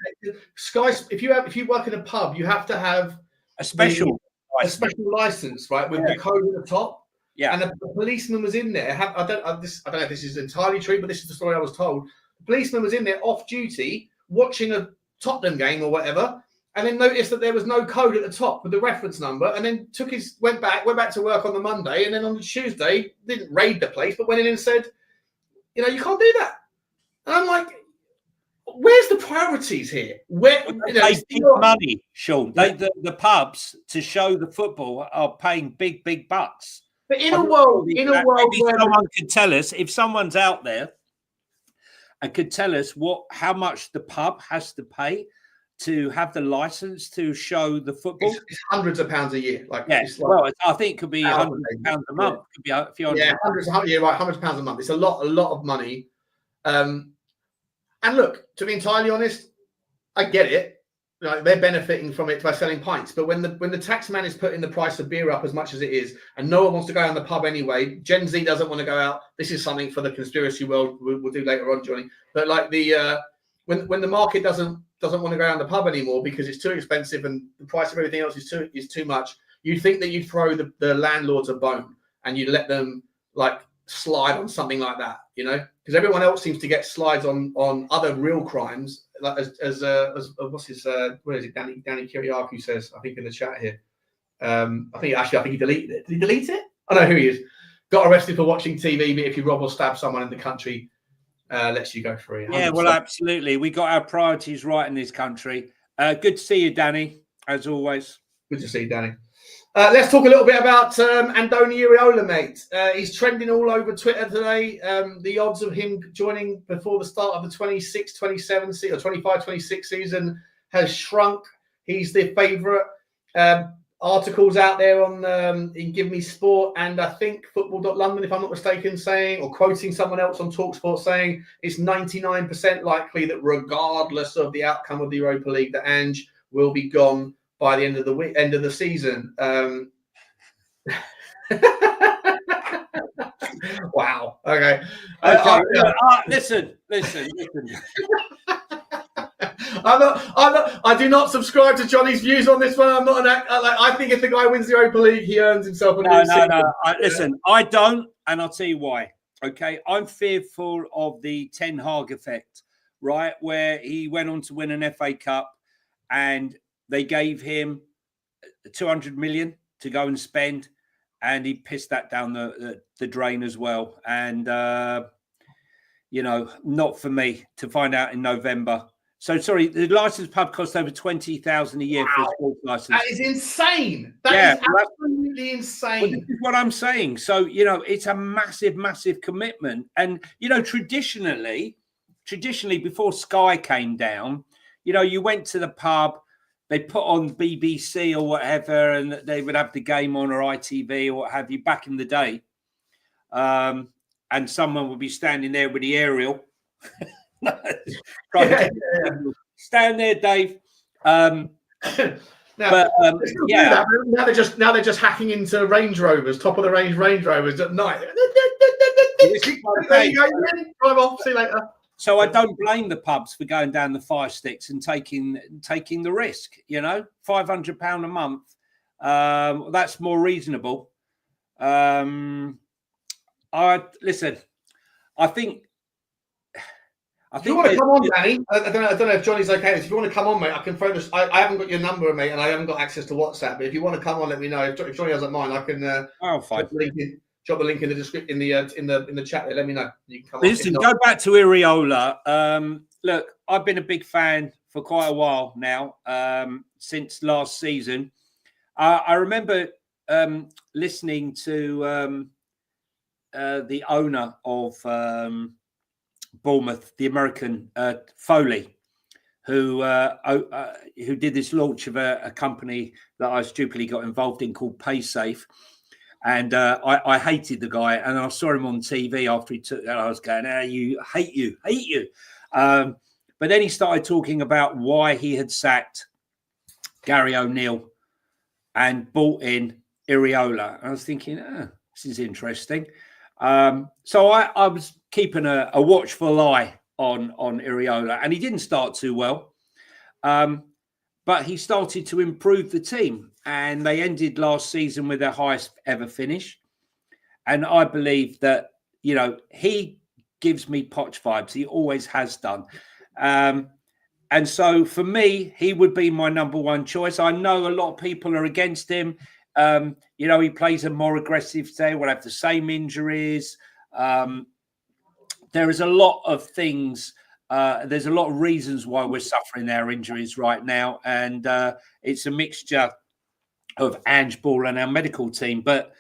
Sky. If you work in a pub, you have to have a special license, right, with the code at the top. Yeah. And the policeman was in there. I don't know if this is entirely true, but this is the story I was told. The policeman was in there off duty watching a Tottenham game or whatever, and then noticed that there was no code at the top with the reference number, and then went back to work on the Monday, and then on the Tuesday didn't raid the place, but went in and said, you can't do that. And I'm like, where's the priorities here? Where they big money, Sean? The pubs to show the football are paying big bucks. But in a world where someone could tell us, if someone's out there and could tell us how much the pub has to pay to have the license to show the football. It's hundreds of pounds a year. I think it could be £100 a month. It could be a few hundred. Hundreds of pounds a month. It's a lot of money. And look, to be entirely honest, I get it. They're benefiting from it by selling pints. But when the tax man is putting the price of beer up as much as it is, and no one wants to go out in the pub anyway, Gen Z doesn't want to go out. This is something for the conspiracy world we'll do later on, Johnny. But like when the market doesn't want to go out in the pub anymore because it's too expensive and the price of everything else is too much, you'd think that you'd throw the landlords a bone and you'd let them slide on something like that, because everyone else seems to get slides on other real crimes, like as what's his what is it, Danny Kiriakou says, I think in the chat here. I think he deleted it. Did he delete it? I know who he is. Got arrested for watching TV, but if you rob or stab someone in the country, lets you go free. 100%. Yeah, well, absolutely. We got our priorities right in this country. Good to see you, Danny, as always. Good to see you, Danny. Let's talk a little bit about Andoni Iraola, mate. He's trending all over Twitter today. The odds of him joining before the start of the 26-27 season, or 25-26 season has shrunk. He's the favourite. Articles out there in Give Me Sport and I think Football.London, if I'm not mistaken, saying, or quoting someone else on TalkSport saying, it's 99% likely that regardless of the outcome of the Europa League, that Ange will be gone by the end of the season. Wow. Okay. Listen. I do not subscribe to Johnny's views on this one. I'm not I think if the guy wins the Europa League, he earns himself a new season. Listen, I don't, and I'll tell you why. Okay, I'm fearful of the Ten Hag effect, right? Where he went on to win an FA Cup, and they gave him 200 million to go and spend, and he pissed that down the drain as well. And not for me to find out in November. So sorry, the license pub costs over 20,000 a year for a sports license. That is insane. That is absolutely insane. Well, this is what I'm saying. So it's a massive commitment. And traditionally, before Sky came down, you went to the pub, they put on BBC or whatever, and they would have the game on, or ITV or what have you, back in the day. And someone would be standing there with the aerial. Stand there, Dave. Now, But yeah, now they're just hacking into Range Rovers, top of the range Range Rovers at night. There you go, drive off. See you later. so I don't blame the pubs for going down the fire sticks and taking the risk. You know, £500 a month. That's more reasonable. Listen. I think. If you want to come on, Danny, I don't know if Johnny's okay. If you want to come on, mate, I can throw this. I haven't got your number, mate, and I haven't got access to WhatsApp. But if you want to come on, let me know. If Johnny doesn't mind, I can. Fine. Drop the link in the description in the chat there. Let me know. You can come Listen, go back to Iraola. Look, I've been a big fan for quite a while now, since last season. I remember listening to the owner of Bournemouth, the American Foley, who did this launch of a company that I stupidly got involved in called PaySafe. And I hated the guy, and I saw him on TV after he took that. I was going, "You hate you." But then he started talking about why he had sacked Gary O'Neill and brought in Iraola. I was thinking, this is interesting. So I was keeping a watchful eye on Iraola, and he didn't start too well. But he started to improve the team, and they ended last season with their highest ever finish. And I believe that, you know, he gives me Poch vibes. He always has done. And so for me, he would be my number one choice. I know a lot of people are against him. You know, he plays a more aggressive style, will have the same injuries. There is a lot of things. There's a lot of reasons why we're suffering our injuries right now. And it's a mixture of Ange Ball and our medical team. But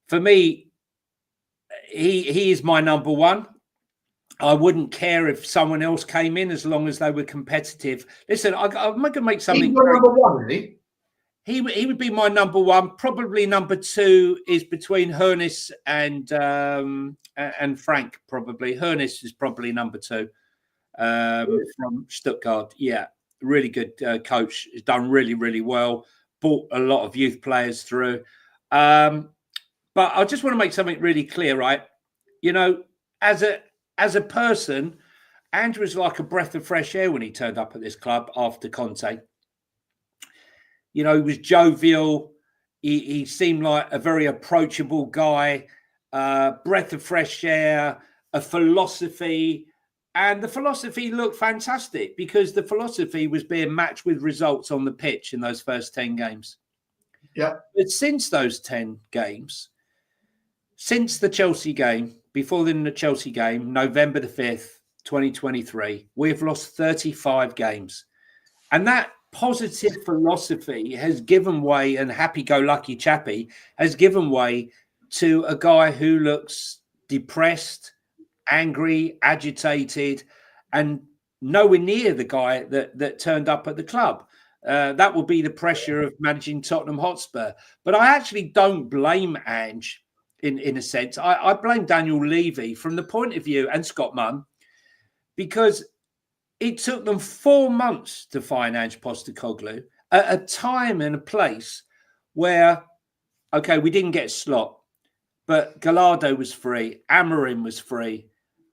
for me, he is my number one. I wouldn't care if someone else came in as long as they were competitive. Listen, I'm going to make something. He's your number one, really? He would be my number one. Probably number two is between Hoeneß and Frank. Probably Hoeneß is probably number two from Stuttgart. Yeah, really good coach. He's done really, really well. Brought a lot of youth players through. But I just want to make something really clear, right? You know, as a person, Andrew was like a breath of fresh air when he turned up at this club after Conte. You know, he was jovial. He seemed like a very approachable guy, breath of fresh air, a philosophy. And the philosophy looked fantastic because the philosophy was being matched with results on the pitch in those first 10 games. Yeah. But since those 10 games, since the Chelsea game, before the Chelsea game, November the 5th, 2023, we've lost 35 games. And that positive philosophy has given way, and happy-go-lucky chappy has given way to a guy who looks depressed, angry, agitated, and nowhere near the guy that turned up at the club. That will be the pressure of managing Tottenham Hotspur. But I actually don't blame Ange in a sense. I blame Daniel Levy from the point of view, and Scott Munn, because it took them 4 months to find Ange Postecoglou at a time and a place where, okay, we didn't get Slot, but Gallardo was free, Amorim was free,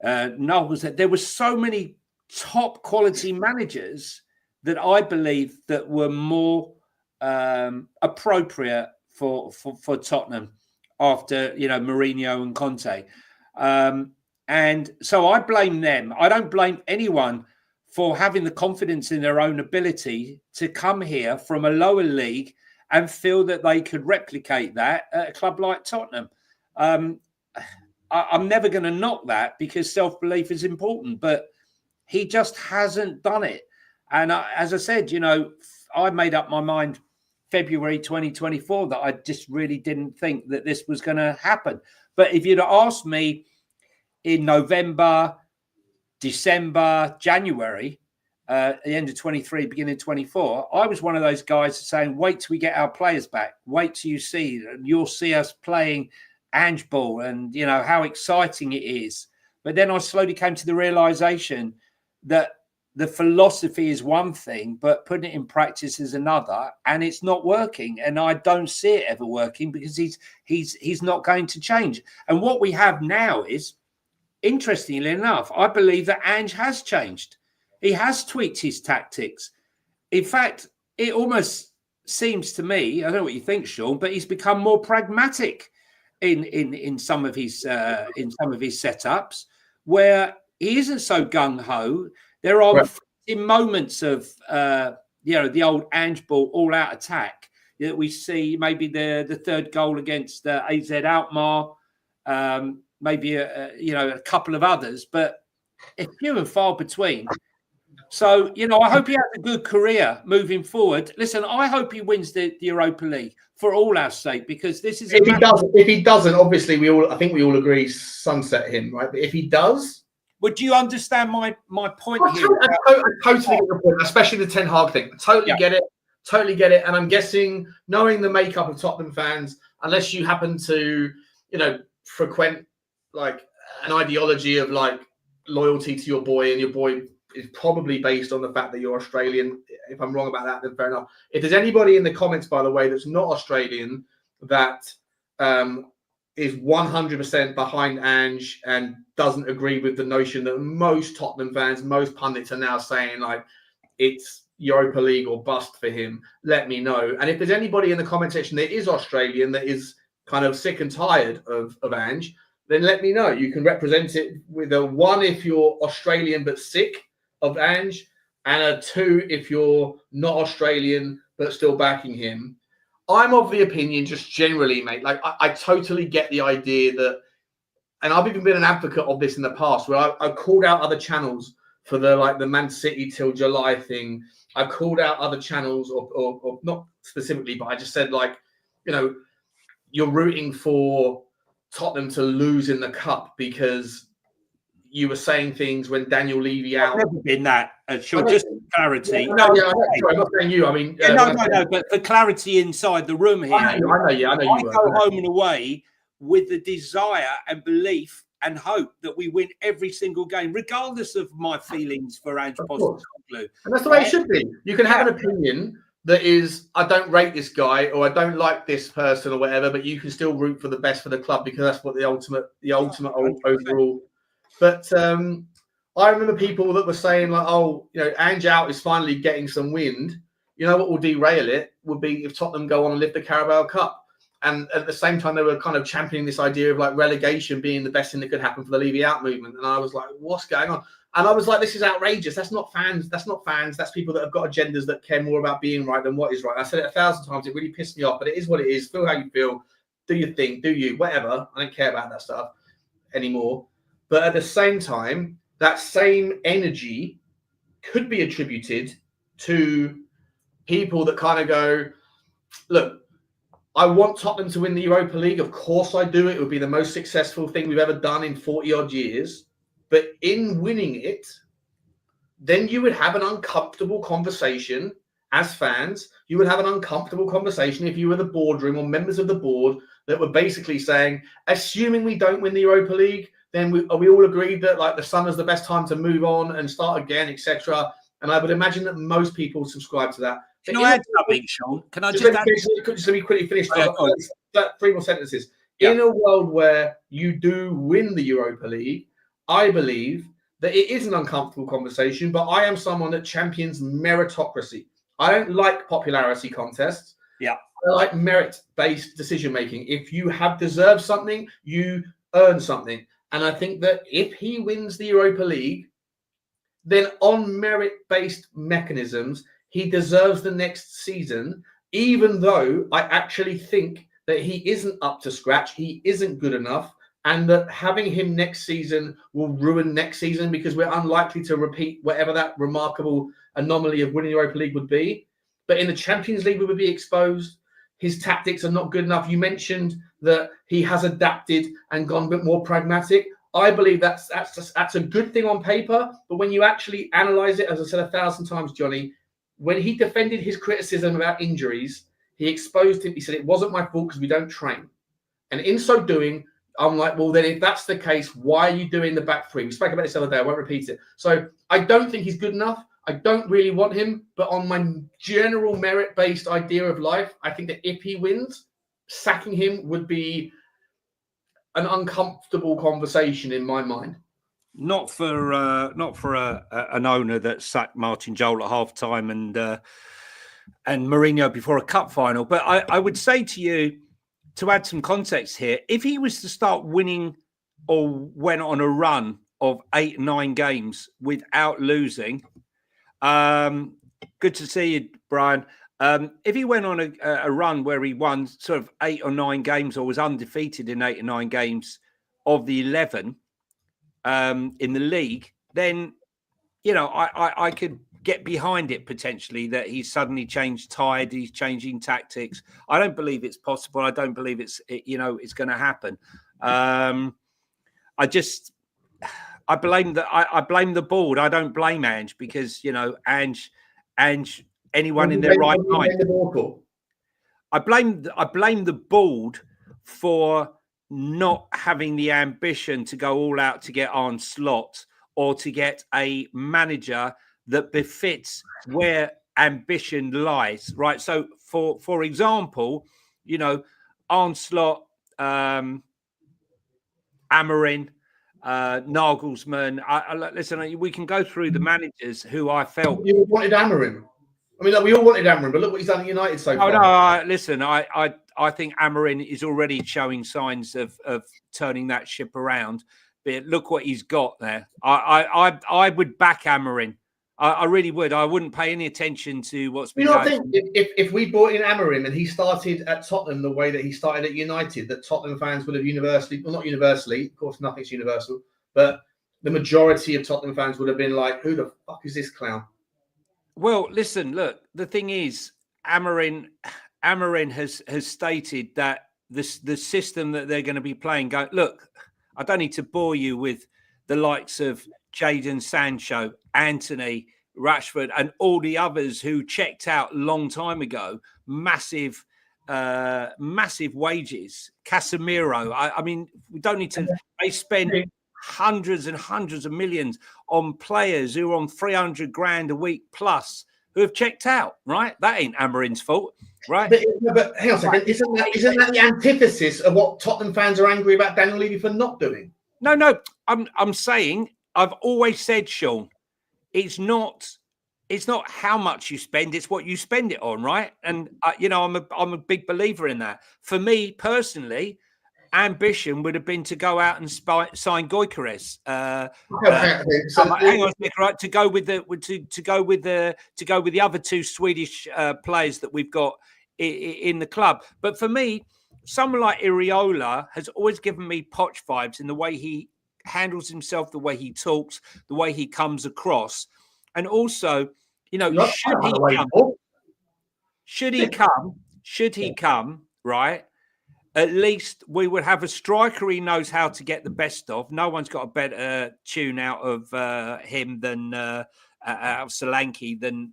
Noel was there. There were so many top quality managers that I believe that were more appropriate for Tottenham after, you know, Mourinho and Conte. And so I blame them. I don't blame anyone for having the confidence in their own ability to come here from a lower league and feel that they could replicate that at a club like Tottenham. I'm never going to knock that because self-belief is important, but he just hasn't done it. And as I said, you know, I made up my mind February 2024 that I just really didn't think that this was going to happen. But if you'd asked me in November, December, January, at the end of 23, beginning of 24, I was one of those guys saying, wait till we get our players back. Wait till you see, and you'll see us playing Ange Ball and, you know, how exciting it is. But then I slowly came to the realization that the philosophy is one thing, but putting it in practice is another, and it's not working. And I don't see it ever working because he's not going to change. And what we have now is, interestingly enough, I believe that Ange has changed. He has tweaked his tactics. In fact, it almost seems to me, I don't know what you think, Sean, but he's become more pragmatic in some of his setups, where he isn't so gung ho. There are moments of the old Ange ball all out attack that we see. Maybe the third goal against AZ Alkmaar, maybe a couple of others, but it's few and far between. So, I hope he has a good career moving forward. Listen, I hope he wins the Europa League for all our sake, because this is. If he doesn't, obviously I think we all agree sunset him, right? But if he does, would you understand my point here? I totally get your point, especially the Ten Hag thing. I totally get it. Totally get it. And I'm guessing, knowing the makeup of Tottenham fans, unless you happen to, frequent like an ideology of like loyalty to your boy, and your boy is probably based on the fact that you're Australian. If I'm wrong about that, then fair enough. If there's anybody in the comments, by the way, that's not Australian, that is 100% behind Ange and doesn't agree with the notion that most Tottenham fans, most pundits are now saying like it's Europa League or bust for him, let me know. And if there's anybody in the comment section that is Australian, that is kind of sick and tired of Ange, then let me know. You can represent it with a 1 if you're Australian but sick of Ange, and a 2 if you're not Australian but still backing him. I'm of the opinion, just generally, mate, like I totally get the idea that, and I've even been an advocate of this in the past, where I called out other channels for the Man City till July thing. I called out other channels, or not specifically, but I just said, like, you're rooting for Tottenham to lose in the cup because you were saying things when Daniel Levy out. I've never been that. Sure, just clarity. Sorry, I'm not saying you. I mean, no. But for clarity inside the room here, I know you. I go home and away with the desire and belief and hope that we win every single game, regardless of my feelings for Ange Postecoglou. And that's the way it should be. You can have an opinion that is, I don't rate this guy, or I don't like this person, or whatever, but you can still root for the best for the club, because that's what the ultimate overall. But I remember people that were saying like, oh, Ange out is finally getting some wind. You know what will derail it would be if Tottenham go on and lift the Carabao Cup. And at the same time, they were kind of championing this idea of like relegation being the best thing that could happen for the Levy out movement. And I was like, what's going on? And I was like, this is outrageous. That's not fans. That's not fans. That's people that have got agendas that care more about being right than what is right. I said it 1,000 times. It really pissed me off, but it is what it is. Feel how you feel. Do your thing. Do you. Whatever. I don't care about that stuff anymore. But at the same time, that same energy could be attributed to people that kind of go, look, I want Tottenham to win the Europa League. Of course I do. It would be the most successful thing we've ever done in 40-odd years. But in winning it, then you would have an uncomfortable conversation as fans. You would have an uncomfortable conversation if you were the boardroom or members of the board that were basically saying, assuming we don't win the Europa League, then we all agreed that like the summer's the best time to move on and start again, etc. And I would imagine that most people subscribe to that. Can I add something, Sean? Can I just let me quickly finish? 3 more sentences. Yeah. In a world where you do win the Europa League, I believe that it is an uncomfortable conversation, but I am someone that champions meritocracy. I don't like popularity contests. Yeah. I like merit-based decision-making. If you have deserved something, you earn something. And I think that if he wins the Europa League, then on merit-based mechanisms, he deserves the next season, even though I actually think that he isn't up to scratch, he isn't good enough, and that having him next season will ruin next season because we're unlikely to repeat whatever that remarkable anomaly of winning the Europa League would be. But in the Champions League, we would be exposed. His tactics are not good enough. You mentioned that he has adapted and gone a bit more pragmatic. I believe that's a good thing on paper, but when you actually analyze it, as I said 1,000 times, Johnny, when he defended his criticism about injuries, he exposed him. He said, it wasn't my fault because we don't train. And in so doing, I'm like, well, then if that's the case, why are you doing the back three? We spoke about this the other day. I won't repeat it. So I don't think he's good enough. I don't really want him. But on my general merit-based idea of life, I think that if he wins, sacking him would be an uncomfortable conversation in my mind. Not for an owner that sacked Martin Jol at half-time and Mourinho before a cup final. But I would say to you, to add some context here, if he was to start winning or went on a run of 8-9 games without losing, good to see you, Brian. If he went on a run where he won sort of 8 or 9 games or was undefeated in 8 or 9 games of the 11 in the league, then, you know, I could get behind it potentially that he's suddenly changed tide, he's changing tactics. I don't believe it's possible. I don't believe it's going to happen. I blame the board. I don't blame Ange because, you know, Ange anyone in their right mind. I blame the board for not having the ambition to go all out to get Arne Slot or to get a manager that befits where ambition lies, right? So, for example, you know, Arne Slot, Amorim, Nagelsmann. Listen, we can go through the managers who I felt. You wanted Amorim. I mean, like, we all wanted Amorim, but look what he's done at United so far. No, listen, I think Amorim is already showing signs of turning that ship around. But look what he's got there. I would back Amorim. I really would. I wouldn't pay any attention to what's been going on. If we brought in Amorim and he started at Tottenham the way that he started at United, that Tottenham fans would have not universally, of course, nothing's universal, but the majority of Tottenham fans would have been like, who the fuck is this clown? Well, listen, look, the thing is, Amorim has stated that the system that they're going to be playing, look, I don't need to bore you with the likes of Jadon Sancho, Anthony, Rashford, and all the others who checked out a long time ago. Massive wages. Casemiro. I mean, we don't need to. They spend hundreds and hundreds of millions on players who are on 300 grand a week plus who have checked out. Right? That ain't Amorim's fault, right? But hang on a second. Isn't that the antithesis of what Tottenham fans are angry about Daniel Levy for not doing? No. I'm saying. I've always said, Sean, it's not how much you spend, it's what you spend it on, right? And you know, I'm a big believer in that. For me personally, ambition would have been to go out and sign Gyökeres. Hang on a second, right? To go with the other two Swedish players that we've got in the club. But for me, someone like Iraola has always given me Poch vibes in the way he handles himself, the way he talks, the way he comes across. And also, you know, should he come, right? At least we would have a striker he knows how to get the best of. No one's got a better tune out of him than out of Solanke than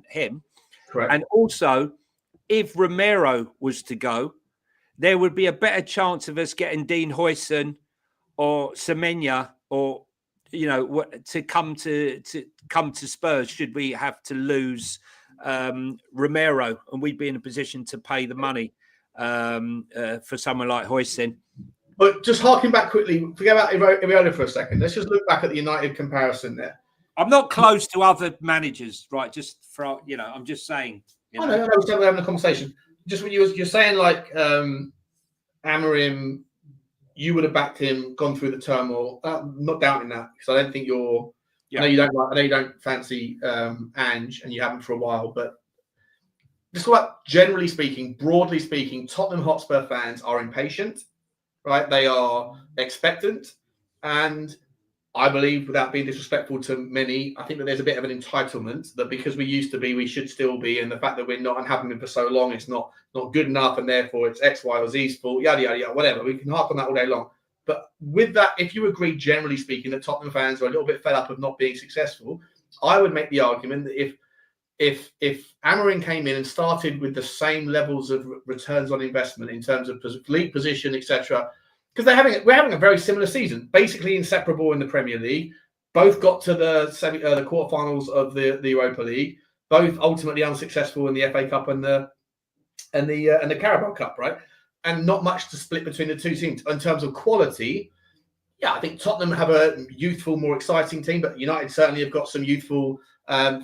him. Correct. And also, if Romero was to go, there would be a better chance of us getting Dean Huijsen or Semenya, or you know, to come to Spurs should we have to lose Romero, and we'd be in a position to pay the money for someone like Huijsen. But just harking back quickly, forget about Iraola for a second. Let's just look back at the United comparison there. I'm not close to other managers, right? Just for, you know, I'm just saying. You know. I know, we're having a conversation. Just what you're saying, like Amorim. You would have backed him, gone through the turmoil. I'm not doubting that because I don't think you're. Yeah. I know you don't fancy Ange, and you haven't for a while. But just about generally speaking, broadly speaking, Tottenham Hotspur fans are impatient, right? They are expectant, and I believe, without being disrespectful to many, I think that there's a bit of an entitlement that because we used to be, we should still be, and the fact that we're not and haven't been for so long, it's not good enough, and therefore it's X, Y, or Z's fault, yada, yada, yada, whatever. We can harp on that all day long. But with that, if you agree, generally speaking, that Tottenham fans are a little bit fed up of not being successful, I would make the argument that if Amorim came in and started with the same levels of returns on investment in terms of league position, etc., because we're having a very similar season, basically inseparable in the Premier League. Both got to the quarterfinals of the Europa League. Both ultimately unsuccessful in the FA Cup and the Carabao Cup, right? And not much to split between the two teams in terms of quality. Yeah, I think Tottenham have a youthful, more exciting team, but United certainly have got some youthful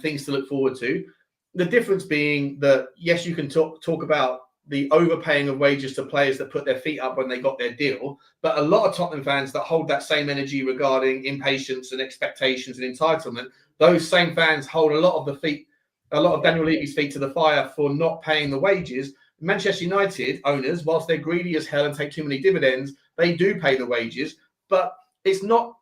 things to look forward to. The difference being that, yes, you can talk about the overpaying of wages to players that put their feet up when they got their deal, but a lot of Tottenham fans that hold that same energy regarding impatience and expectations and entitlement, those same fans hold a lot of Daniel Levy's feet to the fire for not paying the wages. Manchester United owners, whilst they're greedy as hell and take too many dividends, they do pay the wages. But it's not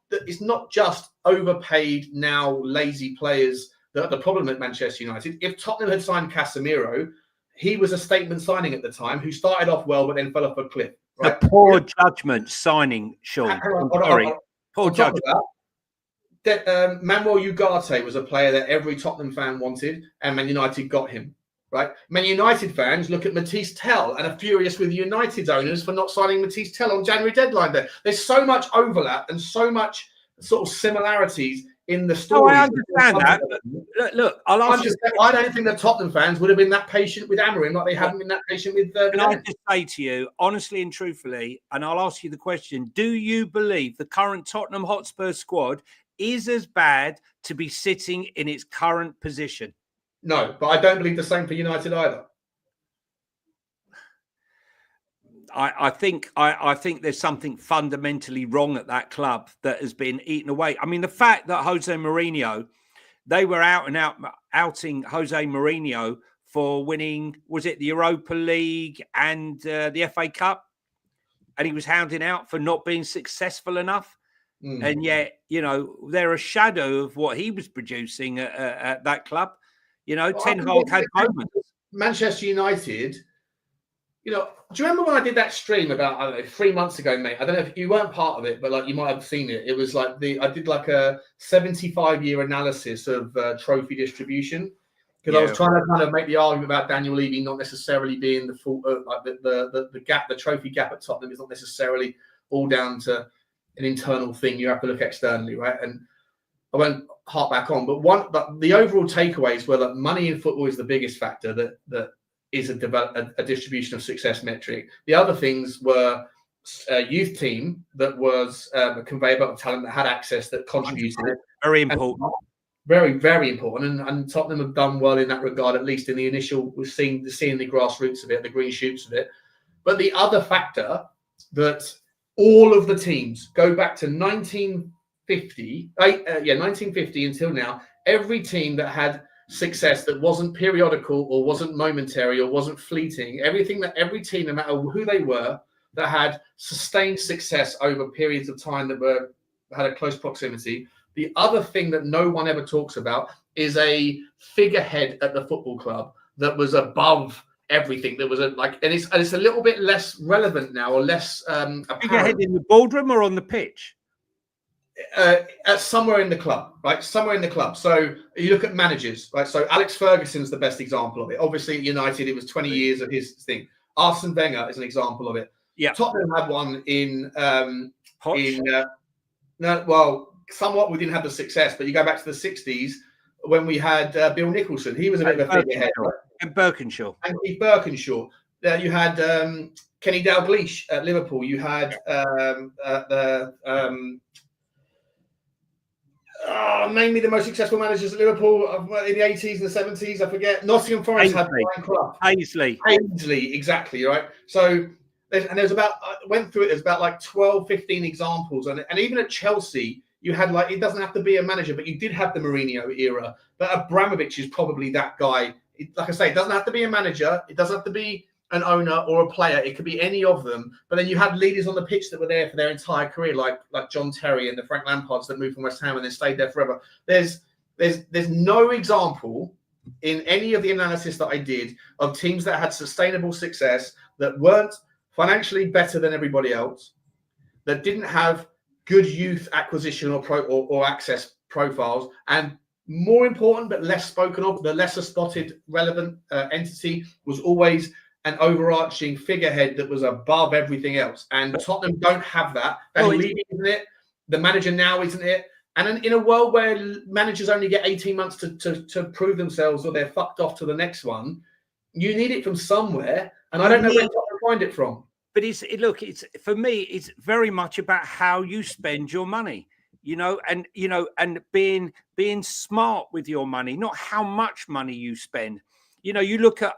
just overpaid now lazy players that are the problem at Manchester United. If Tottenham had signed Casemiro, he was a statement signing at the time who started off well but then fell off a cliff. Right? A poor judgment signing, Sean. Poor judgment. Manuel Ugarte was a player that every Tottenham fan wanted, and Man United got him. Right? Man United fans look at Matisse Tell and are furious with United's owners for not signing Matisse Tell on January deadline day. There's so much overlap and so much sort of similarities in the story. I understand that. Look, I don't think the Tottenham fans would have been that patient with Amorim like they haven't been that patient with. Can I just say to you, honestly and truthfully, and I'll ask you the question: do you believe the current Tottenham Hotspur squad is as bad to be sitting in its current position? No, but I don't believe the same for United either. I think there's something fundamentally wrong at that club that has been eaten away. I mean, the fact that Jose Mourinho, they were outing Jose Mourinho for winning, was it the Europa League and the FA Cup? And he was hounding out for not being successful enough. And yet, they're a shadow of what he was producing at that club. Ten Hag had moments. Manchester United, do you remember when I did that stream about 3 months ago, mate? I don't know if you weren't part of it, but you might have seen it. It was I did a 75-year analysis of trophy distribution because I was trying to kind of make the argument about Daniel Levy not necessarily being the fault of the gap, the trophy gap at Tottenham is not necessarily all down to an internal thing. You have to look externally, right? And I won't harp back on, but the overall takeaways were that money in football is the biggest factor that is a distribution of success metric. The other things were a youth team that was a conveyor belt of talent that had access, that contributed. Very important. Very, very important. And Tottenham have done well in that regard, at least in the initial, we're seeing the grassroots of it, the green shoots of it. But the other factor that all of the teams go back to 1950 until now, every team that had success that wasn't periodical or wasn't momentary or wasn't fleeting, every team, no matter who they were, that had sustained success over periods of time that had a close proximity. The other thing that no one ever talks about is a figurehead at the football club that was above everything. That was and it's a little bit less relevant now, or less figurehead in the boardroom or on the pitch. Somewhere in the club, right? Somewhere in the club. So you look at managers, right? So Alex Ferguson's the best example of it. Obviously, at United, it was 20 years of his thing. Arsene Wenger is an example of it. Yeah. Tottenham had one somewhat we didn't have the success, but you go back to the 60s when we had Bill Nicholson. He was a bit of a figurehead, right? And Birkinshaw. And Keith Birkinshaw. You had Kenny Dalglish at Liverpool. You had name me the most successful managers at Liverpool in the 80s and the 70s. I forget. Nottingham Forest had Brian Clough. Ainsley, exactly, right? So, there's about, I went through it, there's about 12, 15 examples. And even at Chelsea, you had it doesn't have to be a manager, but you did have the Mourinho era. But Abramovich is probably that guy. Like I say, it doesn't have to be a manager. It doesn't have to be an owner or a player. It could be any of them. But then you had leaders on the pitch that were there for their entire career, like John Terry and the Frank Lampards that moved from West Ham and then stayed there forever. There's no example in any of the analysis that I did of teams that had sustainable success, that weren't financially better than everybody else, that didn't have good youth acquisition or access profiles, and more important but less spoken of, the lesser spotted relevant entity was always an overarching figurehead that was above everything else. And Tottenham don't have that. Danny Levy isn't it. The manager now isn't it. And in a world where managers only get 18 months to prove themselves or they're fucked off to the next one, you need it from somewhere. And I don't know where to find it from. But it's for me, it's very much about how you spend your money, and being smart with your money, not how much money you spend. You look at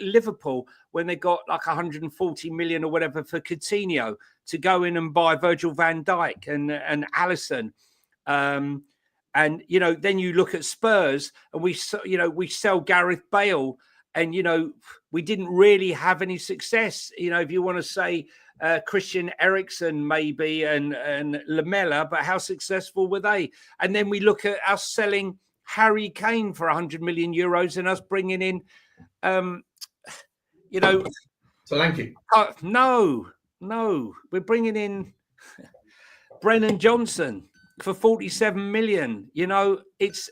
Liverpool when they got like 140 million or whatever for Coutinho to go in and buy Virgil van Dijk and Alisson. And then you look at Spurs and we sell Gareth Bale, and we didn't really have any success. If you want to say Christian Eriksen maybe and Lamela, but how successful were they? And then we look at us selling Harry Kane for 100 million euros and us bringing in, Solanke. No, we're bringing in Brennan Johnson for 47 million. It's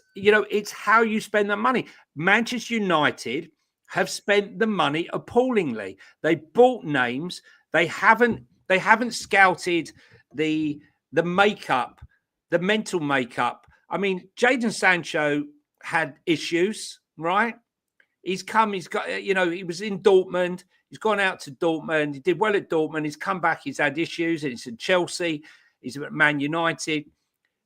how you spend the money. Manchester United have spent the money appallingly. They bought names. They haven't scouted the makeup, the mental makeup. I mean, Jadon Sancho had issues, right? He was in Dortmund. He's gone out to Dortmund. He did well at Dortmund. He's come back. He's had issues. And he's at Chelsea. He's at Man United.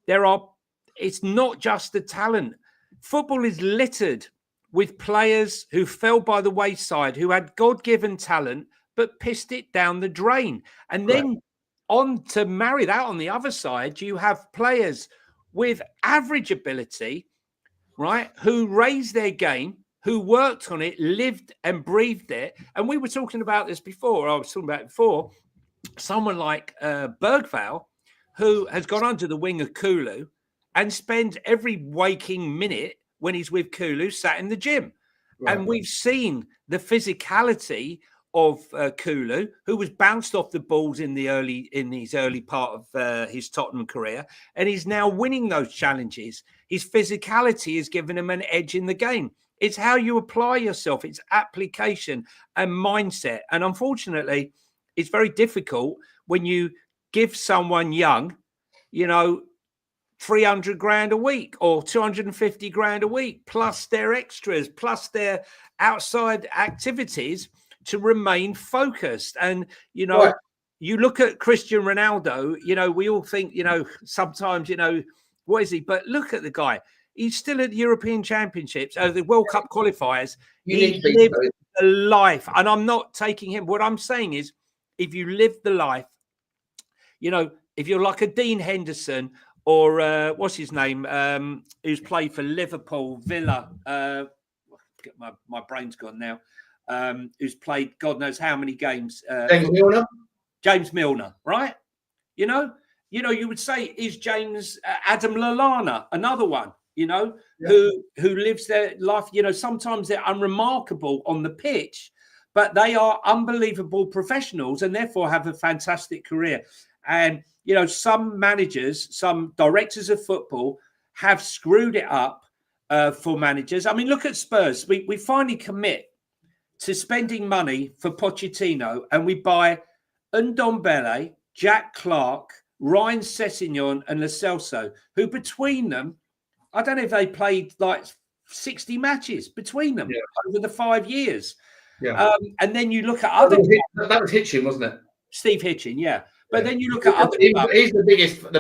It's not just the talent. Football is littered with players who fell by the wayside, who had God-given talent, but pissed it down the drain. And then on to marry that on the other side, you have players with average ability, right, who raised their game, who worked on it, lived and breathed it. And we were talking about this before. I was talking about it before. Someone like Bergvall, who has gone under the wing of Kulu and spends every waking minute when he's with Kulu sat in the gym. Right. And we've seen the physicality of Kulu, who was bounced off the balls in his early part of his Tottenham career, and he's now winning those challenges. His physicality has given him an edge in the game. It's how you apply yourself. It's application and mindset. And unfortunately, it's very difficult when you give someone young, 300 grand a week or 250 grand a week, plus their extras, plus their outside activities to remain focused. And, Right. You look at Cristiano Ronaldo, we all think, sometimes, what is he? But look at the guy. He's still at the European Championships, the World Cup qualifiers. He lived the life. And I'm not taking him. What I'm saying is, if you live the life, if you're like a Dean Henderson or what's his name, who's played for Liverpool, Villa, my brain's gone now, who's played God knows how many games. James Milner, right? You would say, is James Adam Lallana another one? Who lives their life. Sometimes they're unremarkable on the pitch, but they are unbelievable professionals and therefore have a fantastic career. And some managers, some directors of football have screwed it up for managers. I mean, look at Spurs. We finally commit to spending money for Pochettino, and we buy Ndombele, Jack Clark, Ryan Sessegnon, and Lo Celso, who between them, I don't know if they played like 60 matches between them over the 5 years. Yeah. And then you look at other. That was Hitchin, wasn't it? Steve Hitchin, yeah. But then you look at other. He's the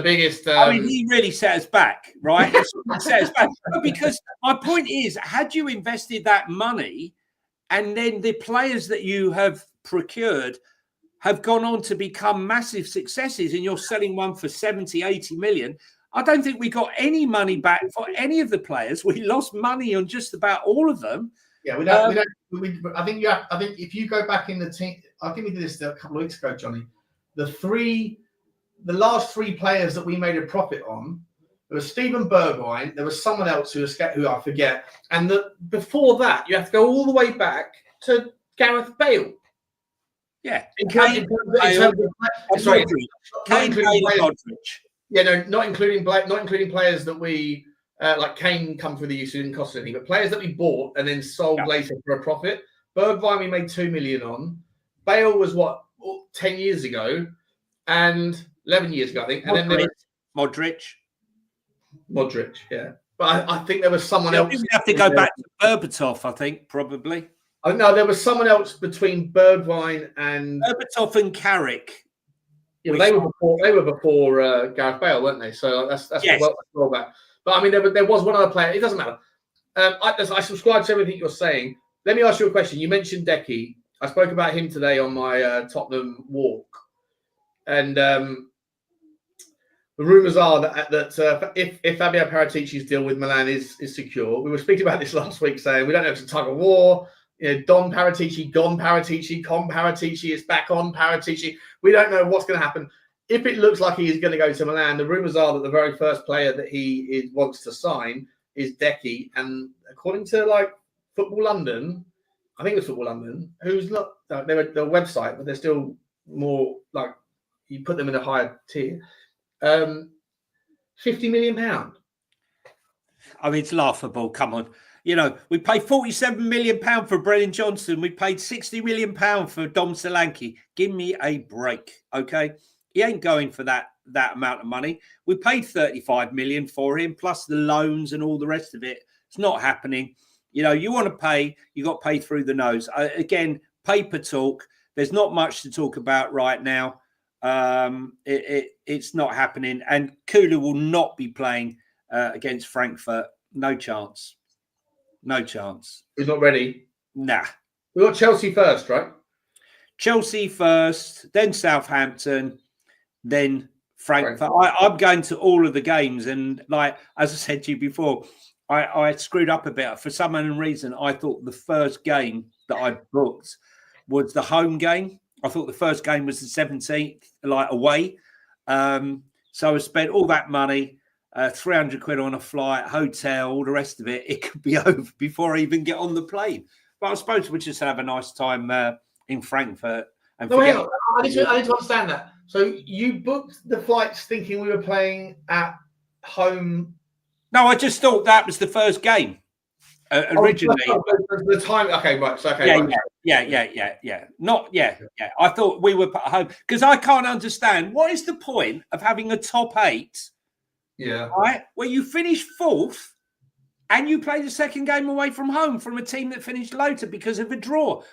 biggest. I mean, he really set us back, right? Set us back. But because my point is, had you invested that money, and then the players that you have procured have gone on to become massive successes, and you're selling one for 70, 80 million. I don't think we got any money back for any of the players. We lost money on just about all of them. Yeah, we don't. I think if you go back in the team, I think we did this a couple of weeks ago, Johnny. The last three players that we made a profit on, there was Steven Bergwijn, there was someone else who I forget, and before that, you have to go all the way back to Gareth Bale. Yeah, Kane, not including players that we like Kane come through the use who didn't cost anything, but players that we bought and then sold later for a profit. Bergwijn we made 2 million on. Bale was what 10 years ago, and 11 years ago, I think. And then there was Modric, yeah. But I think there was someone else. We have to go back to Berbatov, I think, probably. No, there was someone else between Bergwijn and Berbatov and Carrick. Yeah, they were before Gareth Bale, weren't they? So that's yes. well back. But I mean, there was one other player. It doesn't matter. I subscribe to everything you're saying. Let me ask you a question. You mentioned Decky. I spoke about him today on my Tottenham walk, and the rumours are that if Fabio Paratici's deal with Milan is secure, we were speaking about this last week, saying we don't know if it's a tug of war. You know, Don Paratici, gone Paratici, con Paratici, it's back on Paratici. We don't know what's going to happen. If it looks like he is going to go to Milan, the rumours are that the very first player that he wants to sign is Decky. And according to Football London, I think it was Football London, who's not they're website, but they're still more you put them in a higher tier. £50 million. I mean, it's laughable. Come on. You know, we paid £47 million for Brennan Johnson. We paid £60 million for Dom Solanke. Give me a break, okay? He ain't going for that amount of money. We paid £35 million for him, plus the loans and all the rest of it. It's not happening. You know, you want to pay, you got to pay through the nose. Again, paper talk. There's not much to talk about right now. It's not happening. And Kulu will not be playing against Frankfurt. No chance. No chance. He's not ready. Nah. We got Chelsea first, right? Chelsea first, then Southampton, then Frankfurt. I'm going to all of the games, and as I said to you before, I screwed up a bit. For some unknown reason, I thought the first game that I booked was the home game. I thought the first game was the 17th, away. So I spent all that money. 300 quid on a flight, hotel, all the rest of it. It could be over before I even get on the plane. But I suppose we'll just have a nice time in Frankfurt. And I need to understand that. So you booked the flights thinking we were playing at home? No, I just thought that was the first game originally. The time. Okay, right. So, okay. Yeah. I thought we were at home because I can't understand what is the point of having a top 8. Yeah. Right. Where you finish 4th and you play the second game away from home from a team that finished later because of a draw.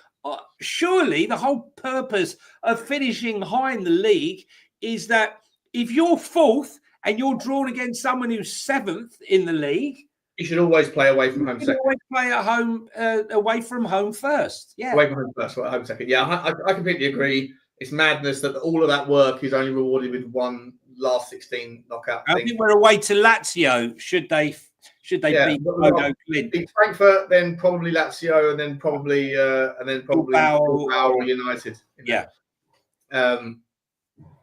Surely the whole purpose of finishing high in the league is that if you're 4th and you're drawn against someone who's 7th in the league, you should always play away from home second. Always play at home, away from home first. Yeah. Away from home first, at home second. Yeah, I completely agree. It's madness that all of that work is only rewarded with one last 16 knockout. I think we're away to Lazio. Should they beat Bodo Glimt? Beat Frankfurt, then probably Lazio, and then probably Bilbao United. Yeah.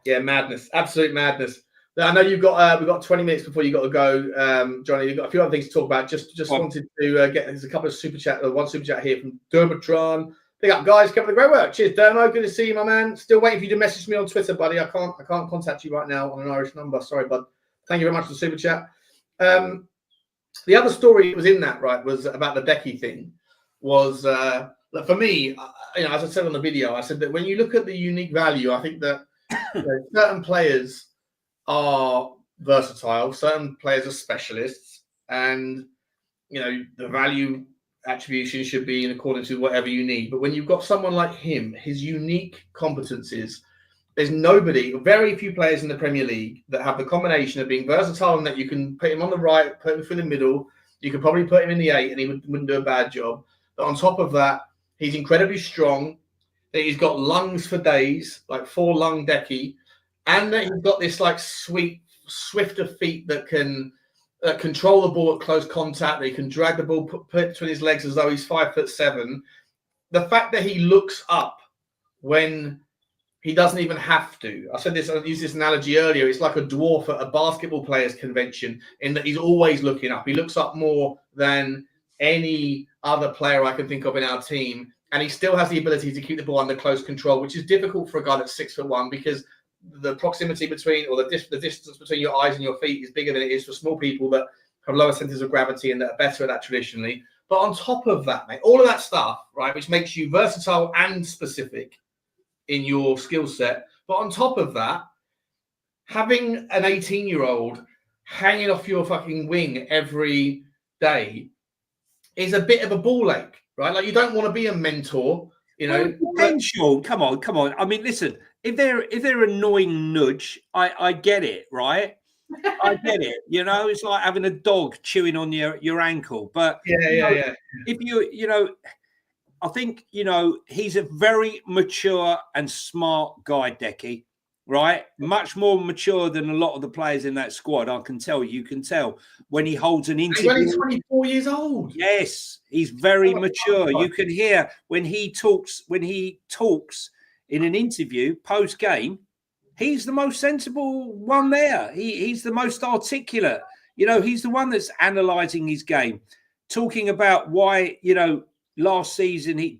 Madness, absolute madness. I know you've got we've got 20 minutes before you got to go, Johnny. You've got a few other things to talk about. Just wanted to get there's a couple of super chat. One super chat here from Dermatron. Big up, guys. Keep up the great work. Cheers, Dermo. Good to see you, my man. Still waiting for you to message me on Twitter, buddy. I can't contact you right now on an Irish number. Sorry, bud. Thank you very much for the super chat. The other story that was in that, right, was about the Decky thing. Was for me, as I said on the video, I said that when you look at the unique value, I think that certain players are versatile, certain players are specialists, and the value attribution should be in accordance with whatever you need. But when you've got someone like him, his unique competencies, there's very few players in the Premier League that have the combination of being versatile and that you can put him on the right, put him through the middle. You could probably put him in the 8 and he wouldn't do a bad job. But on top of that, he's incredibly strong. That he's got lungs for days, like 4-lung Decky, and that he's got this swifter feet that can control the ball at close contact. That he can drag the ball, put it between his legs as though he's 5'7". The fact that he looks up when he doesn't even have to. I used this analogy earlier. It's like a dwarf at a basketball players convention in that he's always looking up. He looks up more than any other player I can think of in our team. And he still has the ability to keep the ball under close control, which is difficult for a guy that's 6'1" because the proximity between, or the distance between your eyes and your feet is bigger than it is for small people that have lower centers of gravity and that are better at that traditionally. But on top of that, mate, all of that stuff, right, which makes you versatile and specific in your skill set. But on top of that, having an 18-year-old hanging off your fucking wing every day is a bit of a ball ache, right? Like, you don't want to be a mentor, you know. Well, Sean, come on. I mean, listen, if they're annoying nudge, I get it, right? I get it. You know, it's like having a dog chewing on your ankle. But yeah. If you know, I think, you know, he's a very mature and smart guy, Decky, right? Much more mature than a lot of the players in that squad. I can tell. You can tell when he holds an interview. He's only 24 years old. Yes, he's very mature. You can hear when he talks in an interview post game. He's the most sensible one there. He's the most articulate. You know, he's the one that's analysing his game, talking about why, you know, last season he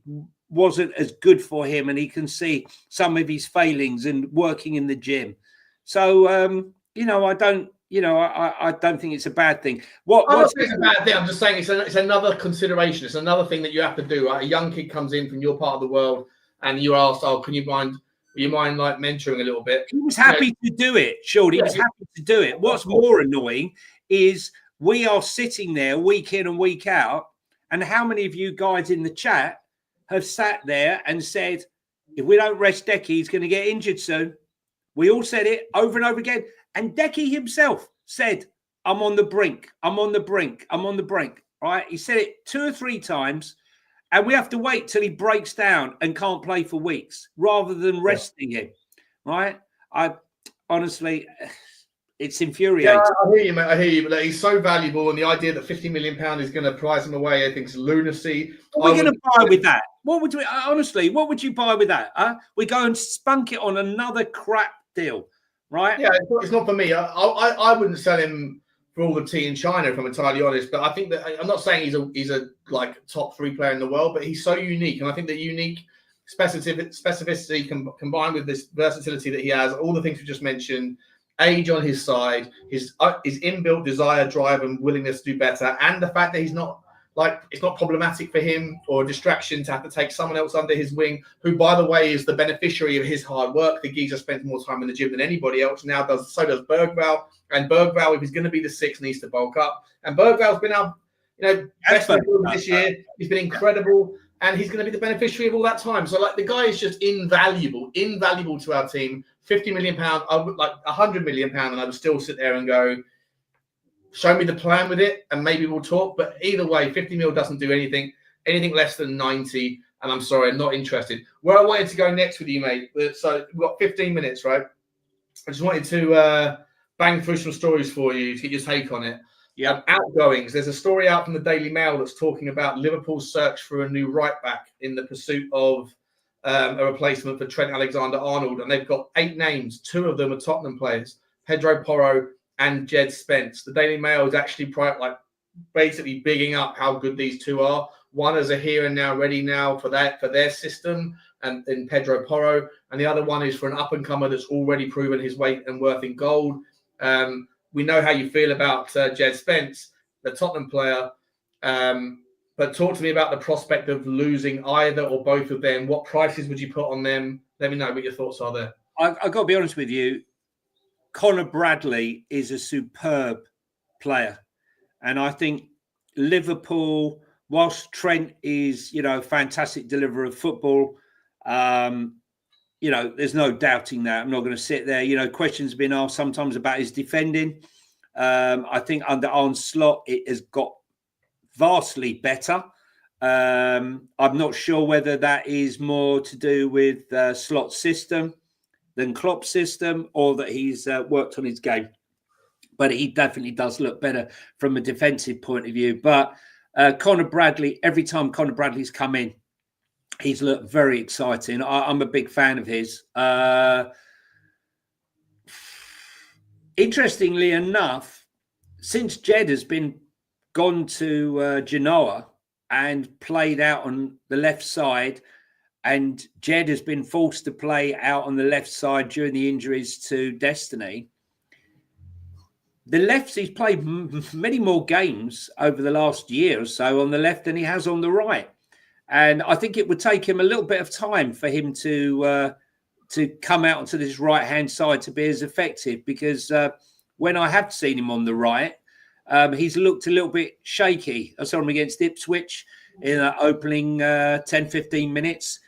wasn't as good for him, and he can see some of his failings and working in the gym. So, you know, I don't think it's a bad thing. I don't think it's a bad thing. I'm just saying it's another consideration. It's another thing that you have to do. Right? A young kid comes in from your part of the world, and you're asked, "Oh, can you mind like mentoring a little bit?" He was happy to do it, Sean. He was happy to do it. What's more annoying is we are sitting there week in and week out, and how many of you guys in the chat have sat there and said, if we don't rest Decky, he's going to get injured soon. We all said it over and over again. And Decky himself said, I'm on the brink. I'm on the brink. I'm on the brink. Right? He said it 2 or 3 times. And we have to wait till he breaks down and can't play for weeks rather than resting him. Right? I honestly, it's infuriating. Yeah, I hear you, mate. I hear you. But he's so valuable, and the idea that £50 million is going to prize him away, I think, is lunacy. What are we going to buy with that? What would we honestly? What would you buy with that? We go and spunk it on another crap deal, right? Yeah, it's not for me. I wouldn't sell him for all the tea in China, if I'm entirely honest. But I think that I'm not saying he's a like top 3 player in the world, but he's so unique, and I think the unique specificity combined with this versatility that he has, all the things we just mentioned. Age on his side, his inbuilt desire, drive, and willingness to do better, and the fact that he's not it's not problematic for him or a distraction to have to take someone else under his wing, who, by the way, is the beneficiary of his hard work. The geezer spends more time in the gym than anybody else now does. So does Bergvall, and Bergvall, if he's going to be the 6, needs to bulk up. And Bergvall's been our, best midfielder this year. He's been incredible, and he's going to be the beneficiary of all that time. So, the guy is just invaluable to our team. £50 million, I would like £100 million, and I would still sit there and go, show me the plan with it, and maybe we'll talk. But either way, 50 mil doesn't do anything less than 90. And I'm sorry, I'm not interested. Where I wanted to go next with you, mate. So we've got 15 minutes, right? I just wanted to bang through some stories for you to get your take on it. Yeah. Outgoings. There's a story out from the Daily Mail that's talking about Liverpool's search for a new right back in the pursuit of a replacement for Trent Alexander-Arnold, and they've got 8 names. 2 of them are Tottenham players, Pedro Porro and Jed Spence. The Daily Mail is actually basically bigging up how good these 2 are. One is a here and now, ready now for their system, and in Pedro Porro, and the other one is for an up and comer that's already proven his weight and worth in gold. We know how you feel about Jed Spence, the Tottenham player. But talk to me about the prospect of losing either or both of them. What prices would you put on them? Let me know what your thoughts are there. I've got to be honest with you. Conor Bradley is a superb player. And I think Liverpool, whilst Trent is, a fantastic deliverer of football, there's no doubting that. I'm not going to sit there. Questions have been asked sometimes about his defending. I think under Arne Slot, it has got vastly better. I'm not sure whether that is more to do with Slot's system than Klopp's system, or that he's worked on his game. But he definitely does look better from a defensive point of view. But Conor Bradley, every time Conor Bradley's come in, he's looked very exciting. I'm a big fan of his. Interestingly enough, since Jed has been gone to Genoa and played out on the left side, and Jed has been forced to play out on the left side during the injuries to Destiny, the lefts, he's played many more games over the last year or so on the left than he has on the right. And I think it would take him a little bit of time for him to come out onto this right-hand side to be as effective, because when I have seen him on the right, he's looked a little bit shaky. I saw him against Ipswich in the opening 10, 15 minutes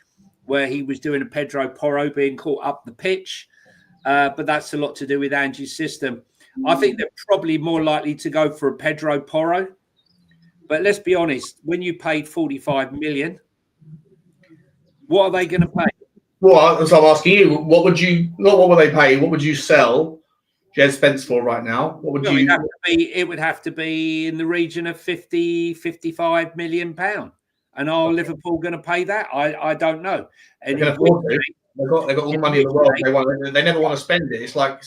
where he was doing a Pedro Porro being caught up the pitch. But that's a lot to do with Angie's system. I think they're probably more likely to go for a Pedro Porro. But let's be honest, when you paid 45 million, what are they going to pay? Well, so I'm asking you, what would they pay? What would you sell Jed Spence for right now? What would you? It would have to be in the region of 50, 55 million pound. And are Liverpool going to pay that? I don't know. And They've got all the money in the world. They never want to spend it. It's like.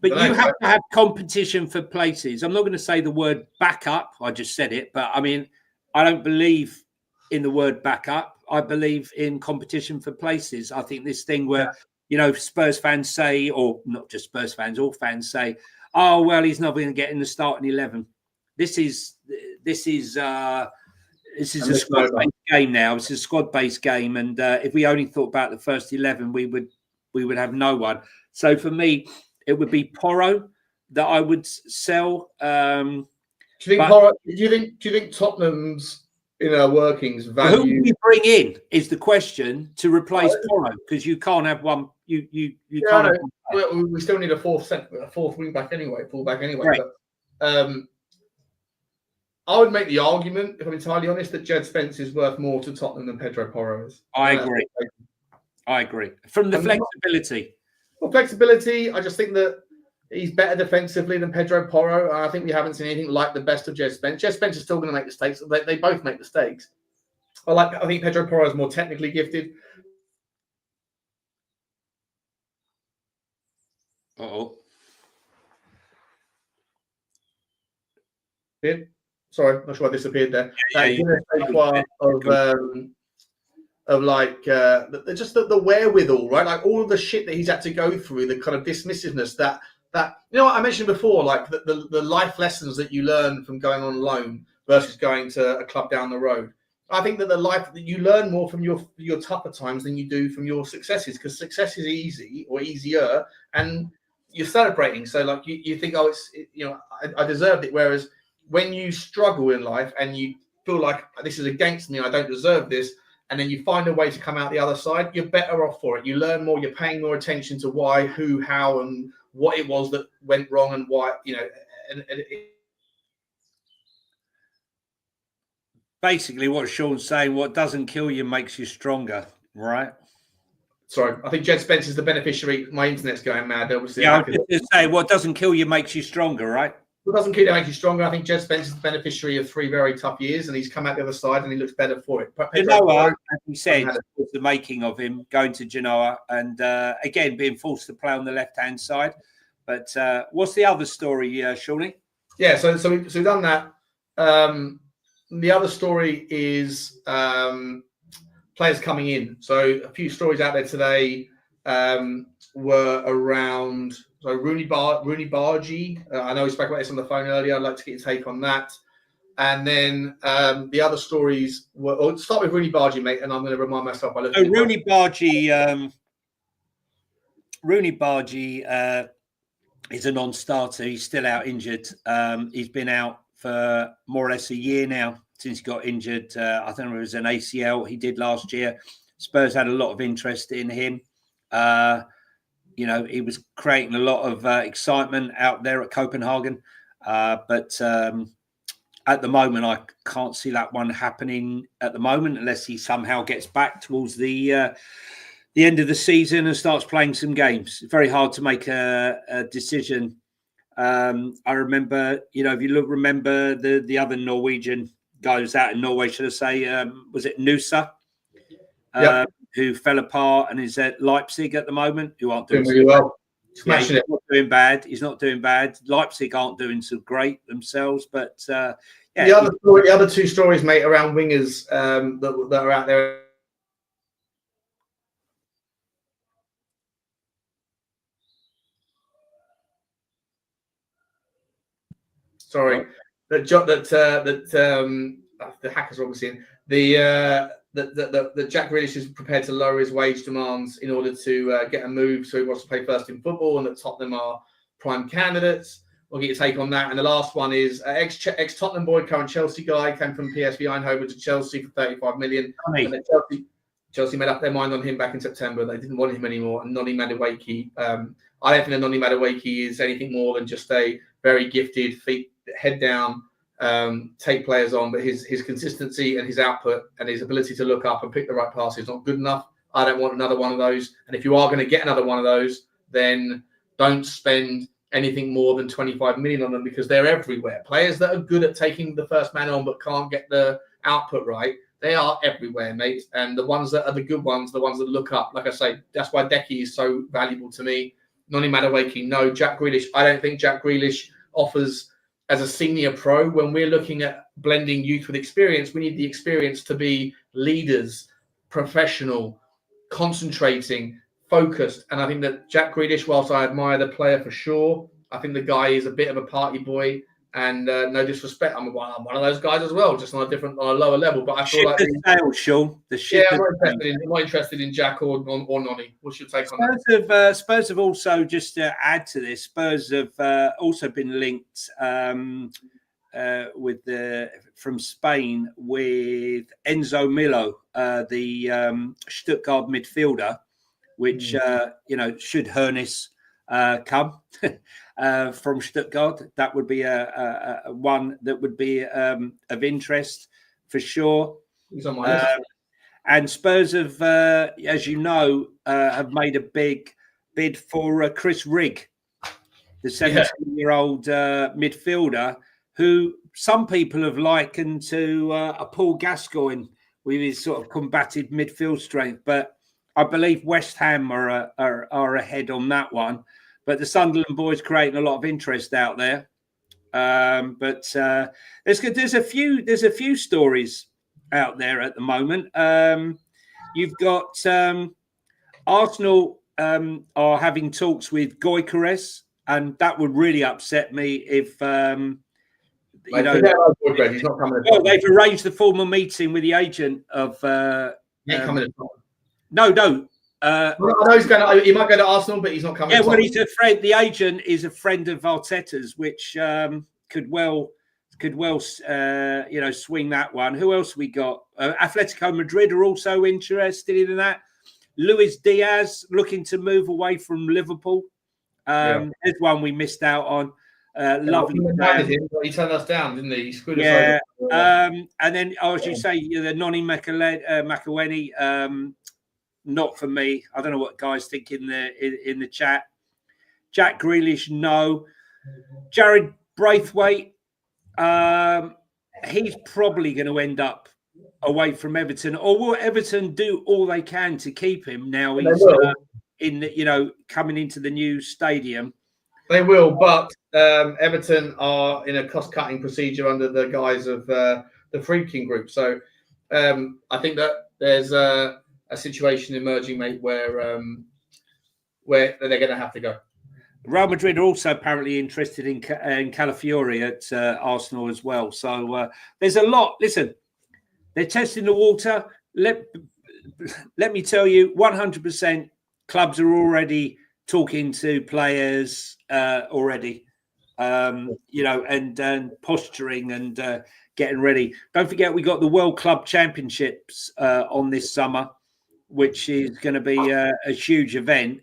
But you have to have competition for places. I'm not going to say the word backup. I just said it, but I mean, I don't believe in the word backup. I believe in competition for places. I think this thing where, Spurs fans say, or not just Spurs fans, all fans say, oh, well, he's not going to get in the starting 11. This is a squad-based game now. It's a squad-based game. And if we only thought about the first 11, we would have no one. So for me, it would be Porro that I would sell. Do you think Tottenham's inner workings value? Who do you bring in is the question to replace Porro, because you can't have one. You can't. We still need a fourth wing back anyway, full back anyway. Right. But, I would make the argument, if I'm entirely honest, that Jed Spence is worth more to Tottenham than Pedro Porro is. I agree. From the flexibility. Well, flexibility, I just think that he's better defensively than Pedro Porro. I think we haven't seen anything like the best of Jed Spence. Jed Spence is still going to make mistakes. They both make mistakes. I think Pedro Porro is more technically gifted. Sorry, not sure I disappeared there. Just the wherewithal, right? Like all of the shit that he's had to go through, the kind of dismissiveness that I mentioned before, like the life lessons that you learn from going on loan versus going to a club down the road. I think that the life that you learn more from your tougher times than you do from your successes, because success is easy or easier, and you're celebrating. So like you think, I deserved it. Whereas when you struggle in life and you feel like this is against me, I don't deserve this, and then you find a way to come out the other side, you're better off for it. You learn more, you're paying more attention to why, who, how, and what it was that went wrong and why, Basically what Sean's saying, what doesn't kill you makes you stronger, right? Sorry, I think Jed Spence is the beneficiary. My internet's going mad, obviously. Yeah, I was just saying, what doesn't kill you makes you stronger, right? What doesn't kill you makes you stronger. I think Jed Spence is the beneficiary of 3 very tough years, and he's come out the other side and he looks better for it. Genoa, as we said, was the making of him going to Genoa and again being forced to play on the left-hand side. But what's the other story, Shawnee? Yeah, so we've done that. The other story is players coming in. So a few stories out there today were around. So Rooney Bargy, I know we spoke about this on the phone earlier. I'd like to get your take on that. And then the other stories were. I'll start with Rooney Bargy, mate, and I'm going to remind myself. Rooney Bargy. Rooney Bargy is a non-starter. He's still out injured. He's been out for more or less a year now since he got injured. I think it was an ACL he did last year. Spurs had a lot of interest in him. He was creating a lot of excitement out there at Copenhagen. But at the moment, I can't see that one happening at the moment unless he somehow gets back towards the end of the season and starts playing some games. It's very hard to make a decision. I remember, if you remember the other Norwegian guys out in Norway, should I say, was it Nusa? Yep. Who fell apart and is at Leipzig at the moment, who aren't doing really well. Smashing it. Not doing bad. He's not doing bad. Leipzig aren't doing so great themselves, but the other 2 stories, mate, around wingers that are out there. Sorry, that the hackers are obviously in that Jack Grealish is prepared to lower his wage demands in order to get a move, so he wants to play first in football, and that Tottenham are prime candidates. We'll get your take on that. And the last one is ex-Tottenham boy, current Chelsea guy, came from PSV Eindhoven to Chelsea for 35 million. And then Chelsea made up their mind on him back in September. They didn't want him anymore. And Noni Madueke, I don't think that Noni Madueke is anything more than just a very gifted, head down, take players on. But his consistency and his output and his ability to look up and pick the right pass is not good enough. I don't want another one of those. And if you are going to get another one of those, then don't spend anything more than 25 million on them, because they're everywhere. Players that are good at taking the first man on but can't get the output right, they are everywhere, mate. And the ones that are the good ones, the ones that look up, like I say, that's why Decky is so valuable to me. Noni Madueke, no. Jack Grealish, I don't think Jack Grealish offers, as a senior pro, when we're looking at blending youth with experience, we need the experience to be leaders, professional, concentrating, focused. And I think that Jack Grealish, whilst I admire the player for sure, I think the guy is a bit of a party boy. And no disrespect, I'm one of those guys as well, just on a lower level. But I feel like Sean. I'm not interested in Jack or Noni. What's your take on that? Spurs have also, just to add to this, Spurs have also been linked from Spain with Enzo Milo, the Stuttgart midfielder, which should Hoeneß come from Stuttgart, that would be a one that would be of interest for sure. He's on my list. And Spurs have, as you know, have made a big bid for Chris Rigg, the 17-year-old midfielder, who some people have likened to a Paul Gascoigne with his sort of combative midfield strength, but I believe West Ham are ahead on that one. But the Sunderland boys creating a lot of interest out there. But there's a few stories out there at the moment. You've got Arsenal are having talks with Gyökeres, and that would really upset me if he's not coming. Well, they've arranged the formal meeting with the agent of. He ain't coming. No. I know he's going. He might go to Arsenal, but he's not coming. Yeah, well, he's a friend. The agent is a friend of Arteta's, which could well swing that one. Who else we got? Atletico Madrid are also interested in that. Luis Diaz looking to move away from Liverpool. There's one we missed out on. Lovely. He turned us down, didn't he? He screwed us over. And then, as you say, the Noni Madueke. Not for me. I don't know what guys think in the chat. Jack Grealish, no. Jared Braithwaite, he's probably going to end up away from Everton. Or will Everton do all they can to keep him now? He's coming into the new stadium. They will, but Everton are in a cost-cutting procedure under the guise of the Friedkin Group. So I think that there's a situation emerging, mate, where they're going to have to go. Real Madrid are also apparently interested in Calafiori at Arsenal as well. So there's a lot. Listen, they're testing the water. Let me tell you, 100% clubs are already talking to players already, and posturing and getting ready. Don't forget, we got the World Club Championships on this summer, which is going to be a huge event.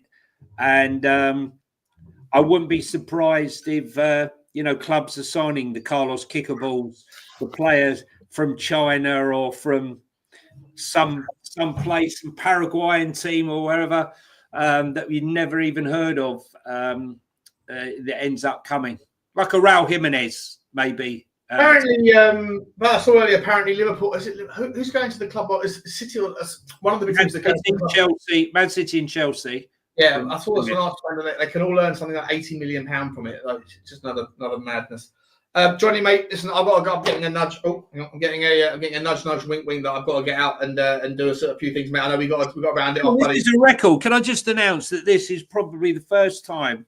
And I wouldn't be surprised if, clubs are signing the Carlos Kickaballs, the players from China or from some place, some Paraguayan team or wherever that we never even heard of that ends up coming. Like a Raul Jimenez, maybe. Apparently, but I saw earlier, apparently Liverpool, who's going to the club? Is City or one of the big teams that goes to Chelsea? Man City and Chelsea. Yeah, I saw this one last time. They can all earn something like £80 million from it. Like, it's just another madness. Johnny, mate, listen, I've got to go. I'm getting a nudge. Oh, I'm getting a nudge, wink, that I've got to get out and do a few things, mate. I know we got to round it off. This is a record. Can I just announce that this is probably the first time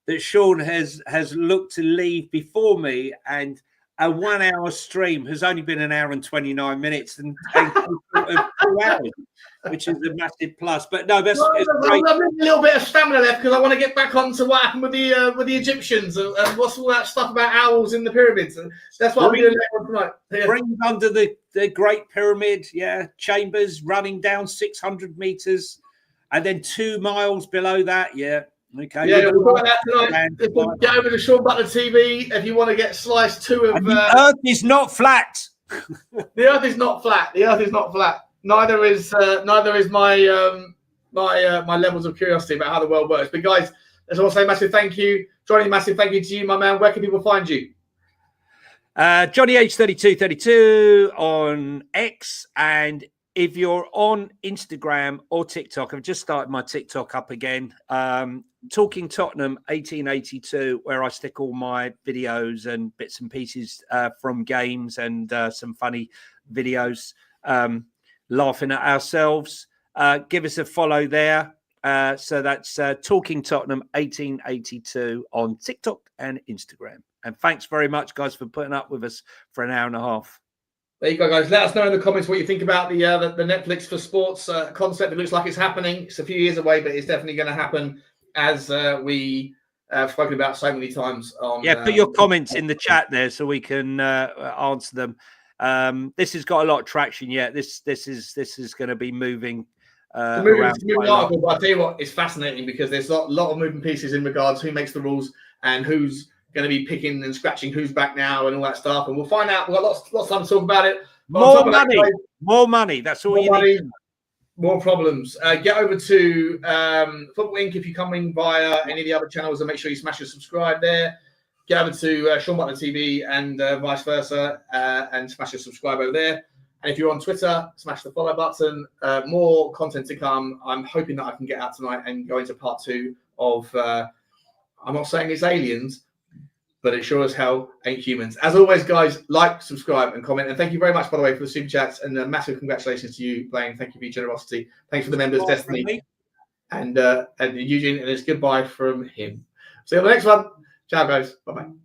that Sean has looked to leave before me, and a 1 hour stream has only been an hour and 29 minutes and 2 hours, which is a massive plus. But no, it's great. I've got a little bit of stamina left because I want to get back on to what happened with the Egyptians and what's all that stuff about owls in the pyramids. And that's what we're doing later on tonight. Yeah. Bring under the Great Pyramid, chambers running down 600 meters, and then 2 miles below that, Okay. Yeah, we've got that tonight. Get over to Sean Butler TV if you want to get slice 2 of. The Earth is not flat. The Earth is not flat. The Earth is not flat. Neither is my my levels of curiosity about how the world works. But guys, let's all say massive thank you, Johnny. Massive thank you to you, my man. Where can people find you? Johnny H3232 on X, and if you're on Instagram or TikTok, I've just started my TikTok up again. Talking Tottenham 1882, where I stick all my videos and bits and pieces from games and some funny videos, laughing at ourselves. Give us a follow there. So that's Talking Tottenham 1882 on TikTok and Instagram. And thanks very much, guys, for putting up with us for an hour and a half. There you go, guys. Let us know in the comments what you think about the Netflix for sports concept. It looks like it's happening. It's a few years away, but it's definitely going to happen, as we have spoken about so many times. Put your comments in the chat there so we can answer them. This has got a lot of traction yet. This is going to be moving. Around article, but I tell you what, it's fascinating because there's a lot of moving pieces in regards who makes the rules and who's going to be picking and scratching who's back now and all that stuff. And we'll find out. We've got lots of time to talk about it. More money. More money. That's all you need. More problems. Get over to Football Inc. if you're coming via any of the other channels, and make sure you smash your subscribe there. Get over to Sean Butler TV and vice versa, and smash your subscribe over there. And if you're on Twitter, smash the follow button. More content to come. I'm hoping that I can get out tonight and go into part 2 of, I'm not saying it's aliens, but it sure as hell ain't humans. As always, guys, like, subscribe, and comment. And thank you very much, by the way, for the super chats. And a massive congratulations to you, Blaine. Thank you for your generosity. Thanks for the members, Destiny, and Eugene. And it's goodbye from him. See you on the next one. Ciao, guys. Bye-bye.